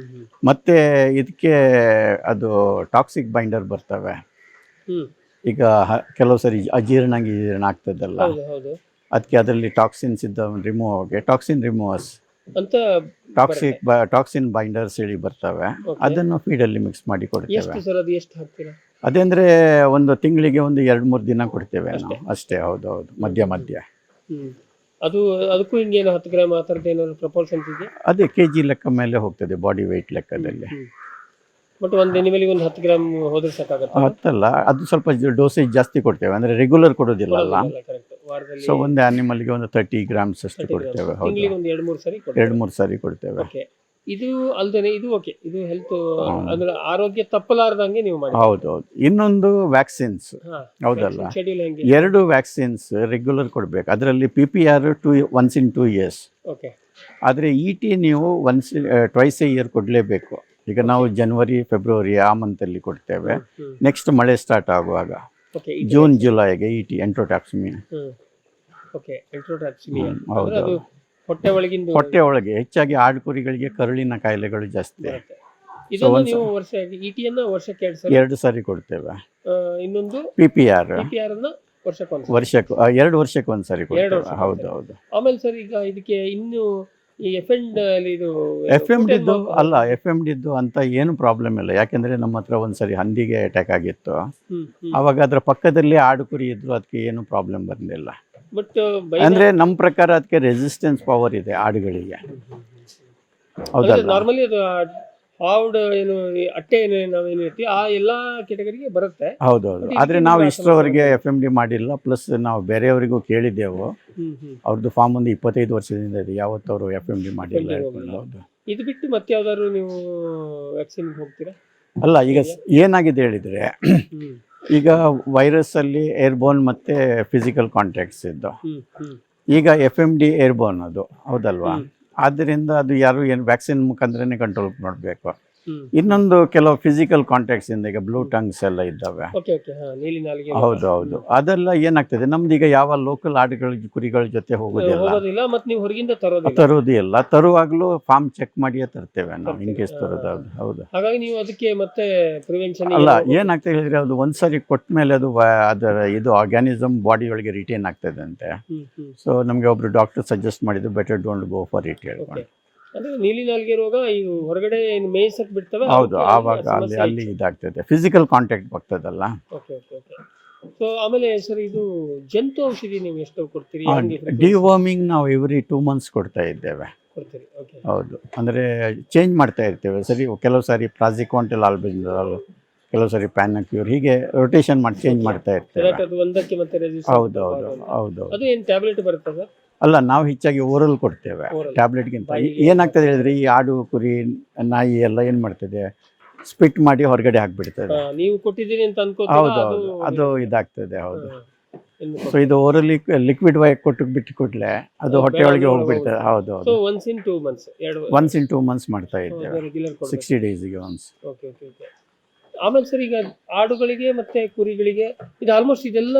ಮತ್ತೆ ಇದಕ್ಕೆ ಅದು ಟಾಕ್ಸಿಕ್ ಬೈಂಡರ್ ಬರ್ತವೆ. ಈಗ ಕೆಲವು ಸರಿ ಅಜೀರ್ಣ ಆಗ್ತದಲ್ಲ, ಅದಕ್ಕೆ ಅದರಲ್ಲಿ ಟಾಕ್ಸಿನ್ಸ್ ಇದ್ದ ರಿಮೂವ್ ಆಗಿ ಟಾಕ್ಸಿನ್ ರಿಮೂವರ್ಸ್ ಅಂತ ಟಾಕ್ಸಿನ್ ಬೈಂಡರ್ಸ್ ಹೇಳಿ ಬರ್ತವೆ. ಅದನ್ನು ಫೀಡಲ್ಲಿ ಮಿಕ್ಸ್ ಮಾಡಿ ಕೊಡ್ತೇವೆ. ಎಷ್ಟು ಹಾಕ್ತೀರಾ? ಅದಂದ್ರೆ ಒಂದು ತಿಂಗಳಿಗೆ ಒಂದು 2-3 ದಿನ ಕೊಡ್ತೇವೆ ನಾವು ಅಷ್ಟೇ. ಹೌದು, ಮಧ್ಯ ಅದು ಅದಕ್ಕೂ ಹಿಂಗೇನು 10 ಗ್ರಾಮ್ ಆ ಥರದ್ದು ಏನಾದ್ರು ಪ್ರಪೋರ್ಷನ್ಸ್ ಇದೆ? ಅದೇ ಕೆಜಿ ಲೆಕ್ಕ ಮೇಲೆ ಹೋಗ್ತದೆ, ಬಾಡಿ ವೆಯ್ಟ್ ಲೆಕ್ಕದಲ್ಲಿ. ಬಟ್ ಒಂದು ಎನಿಮಲ್ಗೆ ಒಂದು 10 ಗ್ರಾಮ್ ಹೋದ್ರೆ ಸಾಕಾಗುತ್ತೆ? 10 ಅಲ್ಲ, ಅದು ಸ್ವಲ್ಪ ಡೋಸೇಜ್ ಜಾಸ್ತಿ ಕೊಡ್ತೇವೆ, ಅಂದ್ರೆ ರೆಗ್ಯುಲರ್ ಕೊಡೋದಿಲ್ಲ ಅಲ್ಲ. ಸೊ ಒಂದು ಆನಿಮಲ್ಗೆ ಒಂದು 30 grams ಅಷ್ಟು ಕೊಡ್ತೇವೆ. ಹೌದು, 2-3 ಸಾರಿ ಕೊಡ್ತೇವೆ. ಇದು ಅಲ್ದೇನೆ ಇದು ಓಕೆ, ಇದು ಹೆಲ್ತ್ ಅಂದ್ರೆ ಆರೋಗ್ಯ ತಪ್ಪಲಾರ್ದಂಗೆ ನೀವು ಮಾಡಿ. ಹೌದು. ಇನ್ನೊಂದು ವ್ಯಾಕ್ಸಿನ್ಸ್, ಹೌದಲ್ಲ, 2 ವ್ಯಾಕ್ಸಿನ್ಸ್ ರೆಗ್ಯುಲರ್ ಕೊಡ್ಬೇಕು. ಅದರಲ್ಲಿ PPR once in 2 years. ಆದ್ರೆ ET ನೀವು ಟ್ವೈಸ್ ಎ ಇಯರ್ ಕೊಡ್ಲೇಬೇಕು. ಈಗ ನಾವು ಜನವರಿ ಫೆಬ್ರವರಿ ಆ ಮಂತಲ್ಲಿ ಕೊಡ್ತೇವೆ. ನೆಕ್ಸ್ಟ್ ಮಳೆ ಸ್ಟಾರ್ಟ್ ಆಗುವಾಗ ಜೂನ್ ಜುಲೈಗೆ ET ಎಂಟ್ರೋಟಾಕ್ಸಿಮಿಯಾ. ಹೊಟ್ಟೆ ಒಳಗೆ ಹೆಚ್ಚಾಗಿ ಆಡು ಕುರಿಗಳಿಗೆ ಕರುಳಿನ ಕಾಯಿಲೆಗಳು ಜಾಸ್ತಿ. ಎರಡು ಸಾರಿ ಕೊಡ್ತೇವೆ. ಇನ್ನೊಂದು PPR ವರ್ಷಕ್ಕೆ 2 ವರ್ಷಕ್ಕೆ ಒಂದ್ಸರಿ ಕೊಡ್ತೇವೆ. ಹೌದು. ಆಮೇಲೆ ಸರ್ ಈಗ ಇದಕ್ಕೆ ಇನ್ನು FMD ಅಂತ ಏನು ಪ್ರಾಬ್ಲಮ್ ಇಲ್ಲ. ಯಾಕೆಂದ್ರೆ ನಮ್ಮ ಹತ್ರ ಒಂದ್ಸರಿ ಹಂದಿಗೆ ಅಟ್ಯಾಕ್ ಆಗಿತ್ತು, ಅವಾಗ ಅದ್ರ ಪಕ್ಕದಲ್ಲಿ ಆಡು ಕುರಿ ಇದ್ರು, ಅದಕ್ಕೆ ಏನು ಪ್ರಾಬ್ಲಮ್ ಬಂದಿಲ್ಲ. ಅಂದ್ರೆ ನಮ್ಮ ಪ್ರಕಾರ ಅದಕ್ಕೆ ರೆಸಿಸ್ಟೆನ್ಸ್ ಪವರ್ ಇದೆ ಆಡುಗಳಿಗೆ. ಹೌದಲ್ಲ, ನಾರ್ಮಲಿ ಅದು ಹಾವ್ಡ್ ಏನು ಅಟ್ಟೆ ನಾವೇನು ಹೇಳ್ತೀವಿ ಆ ಎಲ್ಲಾ ಕೆಟಗರಿಗೆ ಬರುತ್ತೆ. ಹೌದು. ಆದ್ರೆ ನಾವು ಇಷ್ಟರವರೆಗೆ FMD ಮಾಡಿಲ್ಲ. ಪ್ಲಸ್ ನಾವು ಬೇರೆಯವರಿಗೂ ಕೇಳಿದ್ದೆವು, ಅವ್ರದ್ದು ಫಾರ್ಮ್ ಒಂದು 25 ವರ್ಷದಿಂದ ಇದೆ, ಯಾವತ್ತು ಅವರು FMD ಮಾಡಿಲ್ಲ. ಹೌದು. ಇದು ಬಿಟ್ಟು ಮತ್ತೆ ಯಾವ್ದಾದ್ರು ನೀವು ವ್ಯಾಕ್ಸಿನ್ ಹೋಗ್ತೀರಾ? ಅಲ್ಲ, ಈಗ ಏನಾಗಿದೆ ಹೇಳಿದ್ರೆ, ಈಗ ವೈರಸ್ ಅಲ್ಲಿ ಏರ್ಬೋರ್ನ್ ಮತ್ತೆ ಫಿಸಿಕಲ್ ಕಾಂಟ್ಯಾಕ್ಟ್ಸ್ ಇದ್ದು, ಈಗ FMD ಏರ್ಬೋರ್ನ್ ಅದು, ಹೌದಲ್ವಾ? ಆದ್ದರಿಂದ ಅದು ಯಾರು ಏನು ವ್ಯಾಕ್ಸಿನ್ ಮುಖಾಂತರನೇ ಕಂಟ್ರೋಲ್ ಮಾಡಬೇಕು. ಇನ್ನೊಂದು ಕೆಲವು ಫಿಸಿಕಲ್ ಕಾಂಟ್ಯಾಕ್ಟ್ಸ್ ಇಂದ ಈಗ ಬ್ಲೂ ಟಂಗ್ಸ್ ಎಲ್ಲ ಇದ್ದಾವೆ. ಹೌದು. ಅದೆಲ್ಲ ಏನಾಗ್ತದೆ, ನಮ್ದು ಈಗ ಯಾವ ಲೋಕಲ್ ಆಡುಗಳ ಕುರಿಗಳ ಜೊತೆ ಹೋಗೋದಿಲ್ಲ, ತರೋದಿಲ್ಲ. ತರುವಾಗಲೂ ಫಾರ್ಮ್ ಚೆಕ್ ಮಾಡಿಯೇ ತರ್ತೇವೆ ನಾವು, ಇನ್ ಕೇಸ್ ತರೋದು. ಹೌದು. ಹಾಗಾಗಿ ನೀವು ಅದಕ್ಕೆ ಮತ್ತೆ ಪ್ರಿವೆನ್ಷನ್ ಅಲ್ಲ, ಏನಾಗ್ತದೆ ಹೇಳಿದ್ರೆ, ಅದು ಒಂದ್ಸರಿ ಕೊಟ್ಟ ಮೇಲೆ ಅದು ಅದರ ಇದು ಆರ್ಗ್ಯಾನಿಸಮ್ ಬಾಡಿ ಒಳಗೆ ರಿಟೈನ್ ಆಗ್ತದೆ ಅಂತೆ. ಸೊ ನಮ್ಗೆ ಒಬ್ರು ಡಾಕ್ಟರ್ ಸಜೆಸ್ಟ್ ಮಾಡಿದ್ದು, better don't go for it ಹೇಳ್ಕೊಂಡು. ಅಂದ್ರೆ ನೀಲಿ ನಾಲಿಗೆ ರೋಗ ಇದು ಹೊರಗಡೆ ಮೇಯ್ಸಕ್ ಬಿಡ್ತವೆ. ಹೌದು, ಆವಾಗ ಅಲ್ಲಿ ಇದಾಗ್ತದೆ, ಫಿಸಿಕಲ್ ಕಾಂಟ್ಯಾಕ್ಟ್ ಬರ್ತದಲ್ಲ. ಸೊ ಆಮೇಲೆ ಸರ್ ಇದು ಜಂತು ಔಷಧಿ ನೀವು ಎಷ್ಟು ಕೊಡ್ತೀರಿ? ಡಿವರ್ಮಿಂಗ್ ನಾವು ಎವ್ರಿ 2 months ಕೊಡ್ತಾ ಇದ್ದೇವೆ. ಹೌದು, ಅಂದ್ರೆ ಚೇಂಜ್ ಮಾಡ್ತಾ ಇರ್ತೇವೆ. ಸರಿ, ಕೆಲವು ಸಾರಿ ಪ್ರಾಸಿಕ್ವಾಂಟಲ್ ಆಲ್ಬೆಂಡಾಲ್, ಕೆಲವು ಸಾರಿ ಪ್ಯಾನಕ್ಯೂರ್, ಹೀಗೆ ರೊಟೇಷನ್ ಮಾಡಿ ಚೇಂಜ್ ಮಾಡ್ತಾ ಇರ್ತೇವೆ. ಹೌದು. ಅದು ಏನು ಟ್ಯಾಬ್ಲೆಟ್ ಬರುತ್ತೆ ಸರ್? ಅಲ್ಲ, ನಾವು ಹೆಚ್ಚಾಗಿ ಓರಲ್ ಕೊಡ್ತೇವೆ ಟ್ಯಾಬ್ಲೆಟ್ಗಿಂತ. ಏನಾಗ್ತದೆ ಹೇಳಿದ್ರೆ, ಈ ಆಡು ಕುರಿ ನಾಯಿ ಎಲ್ಲ ಏನು ಮಾಡ್ತದೆ, ಸ್ಪಿಟ್ ಮಾಡಿ ಹೊರಗಡೆ ಹಾಕ್ಬಿಡ್ತದೆ. ನೀವು ಕೊಟ್ಟಿದ್ದೀರಿ ಅಂತ ಹೌದು ಅದು ಇದಾಗ್ತದೆ. ಹೌದು. ಸೊ ಇದು ಓರಲಿ ಲಿಕ್ವಿಡ್ ವೈ ಬಿಟ್ಟು ಕೂಡಲೇ ಅದು ಹೊಟ್ಟೆ ಒಳಗೆ ಹೋಗ್ಬಿಡ್ತದೆ. ಹೌದು. ಒನ್ಸ್ ಇನ್ 2 months ಮಾಡ್ತಾ ಇದ್ದೇವೆ, 60 ಡೇಸ್ಗೆ ಒನ್ಸ್. ಆಮೇಲೆ ಸರ್, ಈಗ ಆಡುಗಳಿಗೆ ಮತ್ತೆ ಕುರಿಗಳಿಗೆ ಇದು ಆಲ್ಮೋಸ್ಟ್ ಇದೆಲ್ಲ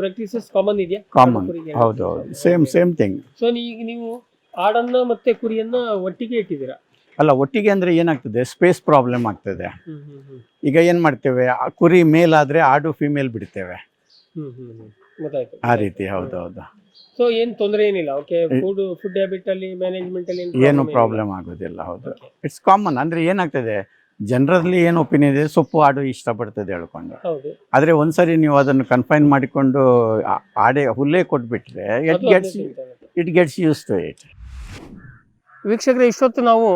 ಪ್ರಾಕ್ಟೀಸಸ್ ಕಾಮನ್ ಇದೆಯಾ? ಕಾಮನ್. ಹೌದು. Same thing. ಸೊ ಈಗ ನೀವು ಆಡನ್ನ ಮತ್ತೆ ಕುರಿಯನ್ನ ಒಟ್ಟಿಗೆ ಇಟ್ಟಿದ್ದೀರಾ? ಅಲ್ಲ, ಒಟ್ಟಿಗೆ ಅಂದ್ರೆ ಏನಾಗ್ತದೆ, ಸ್ಪೇಸ್ ಪ್ರಾಬ್ಲಮ್ ಆಗ್ತದೆ. ಈಗ ಏನ್ ಮಾಡ್ತೇವೆ, ಕುರಿ ಮೇಲ್ ಆದ್ರೆ ಆಡು ಫಿಮೇಲ್ ಬಿಡ್ತೇವೆ, ಆ ರೀತಿ. ಹೌದು. ಸೊ ಏನ್ ತೊಂದರೆ ಏನಿಲ್ಲ. ಓಕೆ, ಫುಡ್ ಹ್ಯಾಬಿಟ್ ಅಲ್ಲಿ, ಮ್ಯಾನೇಜ್ಮೆಂಟ್ ಅಲ್ಲಿ ಏನು ಪ್ರಾಬ್ಲಮ್ ಆಗೋದಿಲ್ಲ. ಹೌದು, ಇಟ್ಸ್ ಕಾಮನ್. ಅಂದ್ರೆ ಏನಾಗ್ತದೆ, ಜನರಲ್ಲಿ ಏನು ಒಪಿನಿಯನ್ ಇದೆ, ಸೊಪ್ಪು ಆಡು ಇಷ್ಟಪಡ್ತದೆ ಹೇಳ್ಕೊಂಡು. ಆದ್ರೆ ಒಂದ್ಸರಿ ನೀವು ಅದನ್ನು ಕನ್ಫೈನ್ ಮಾಡಿಕೊಂಡು ಹುಲ್ಲೇ ಕೊಟ್ಬಿಟ್ರೆ it gets use to it. ವೀಕ್ಷಕರೇ, ಇಷ್ಟೊತ್ತು ನಾವು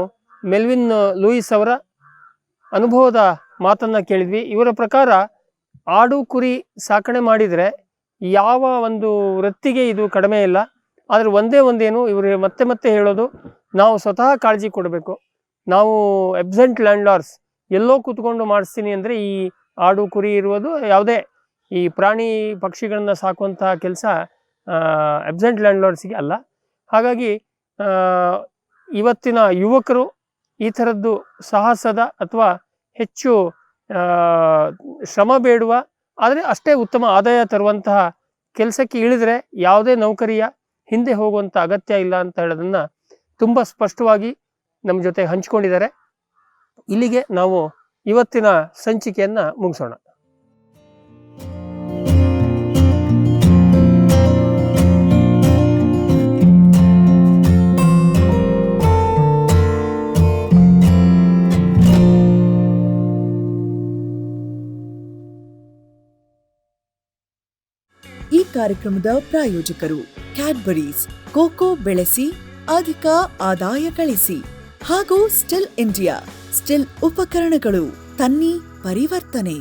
ಮೆಲ್ವಿನ್ ಲೂಯಿಸ್ ಅವರ ಅನುಭವದ ಮಾತನ್ನ ಕೇಳಿದ್ವಿ. ಇವರ ಪ್ರಕಾರ ಆಡು ಕುರಿ ಸಾಕಣೆ ಮಾಡಿದರೆ ಯಾವ ಒಂದು ವೃತ್ತಿಗೆ ಇದು ಕಡಿಮೆ ಇಲ್ಲ. ಆದರೆ ಒಂದೇನು ಇವರು ಮತ್ತೆ ಹೇಳೋದು, ನಾವು ಸ್ವತಃ ಕಾಳಜಿ ಕೊಡಬೇಕು. ನಾವು ಎಬ್ಸೆಂಟ್ ಲ್ಯಾಂಡ್ಲಾರ್ಡ್ಸ್ ಎಲ್ಲೋ ಕೂತ್ಕೊಂಡು ಮಾಡಿಸ್ತೀನಿ ಅಂದರೆ ಈ ಆಡು ಕುರಿ ಇರುವುದು, ಯಾವುದೇ ಈ ಪ್ರಾಣಿ ಪಕ್ಷಿಗಳನ್ನ ಸಾಕುವಂತಹ ಕೆಲಸ ಎಬ್ಸೆಂಟ್ ಲ್ಯಾಂಡ್ಲಾರ್ಡ್ಸಿಗೆ ಅಲ್ಲ. ಹಾಗಾಗಿ ಇವತ್ತಿನ ಯುವಕರು ಈ ಥರದ್ದು ಸಾಹಸದ ಅಥವಾ ಹೆಚ್ಚು ಶ್ರಮ ಬೇಡುವ ಆದರೆ ಅಷ್ಟೇ ಉತ್ತಮ ಆದಾಯ ತರುವಂತಹ ಕೆಲಸಕ್ಕೆ ಇಳಿದ್ರೆ ಯಾವುದೇ ನೌಕರಿಯ ಹಿಂದೆ ಹೋಗುವಂಥ ಅಗತ್ಯ ಇಲ್ಲ ಅಂತ ಹೇಳೋದನ್ನು ತುಂಬ ಸ್ಪಷ್ಟವಾಗಿ ನಮ್ಮ ಜೊತೆ ಹಂಚಿಕೊಂಡಿದ್ದಾರೆ. ಇಲ್ಲಿಗೆ ನಾವು ಇವತ್ತಿನ ಸಂಚಿಕೆಯನ್ನು ಮುಗಿಸೋಣ. ಈ ಕಾರ್ಯಕ್ರಮದ ಪ್ರಾಯೋಜಕರು ಕ್ಯಾಡ್ಬರೀಸ್, ಕೋಕೋ ಬೆಳೆಸಿ ಅಧಿಕ ಆದಾಯ ಗಳಿಸಿ, ಹಾಗೂ ಸ್ಟಿಲ್ ಇಂಡಿಯಾ, ಸ್ಟಿಲ್ ಉಪಕರಣಗಳು, ತನ್ನಿ ಪರಿವರ್ತನೆ.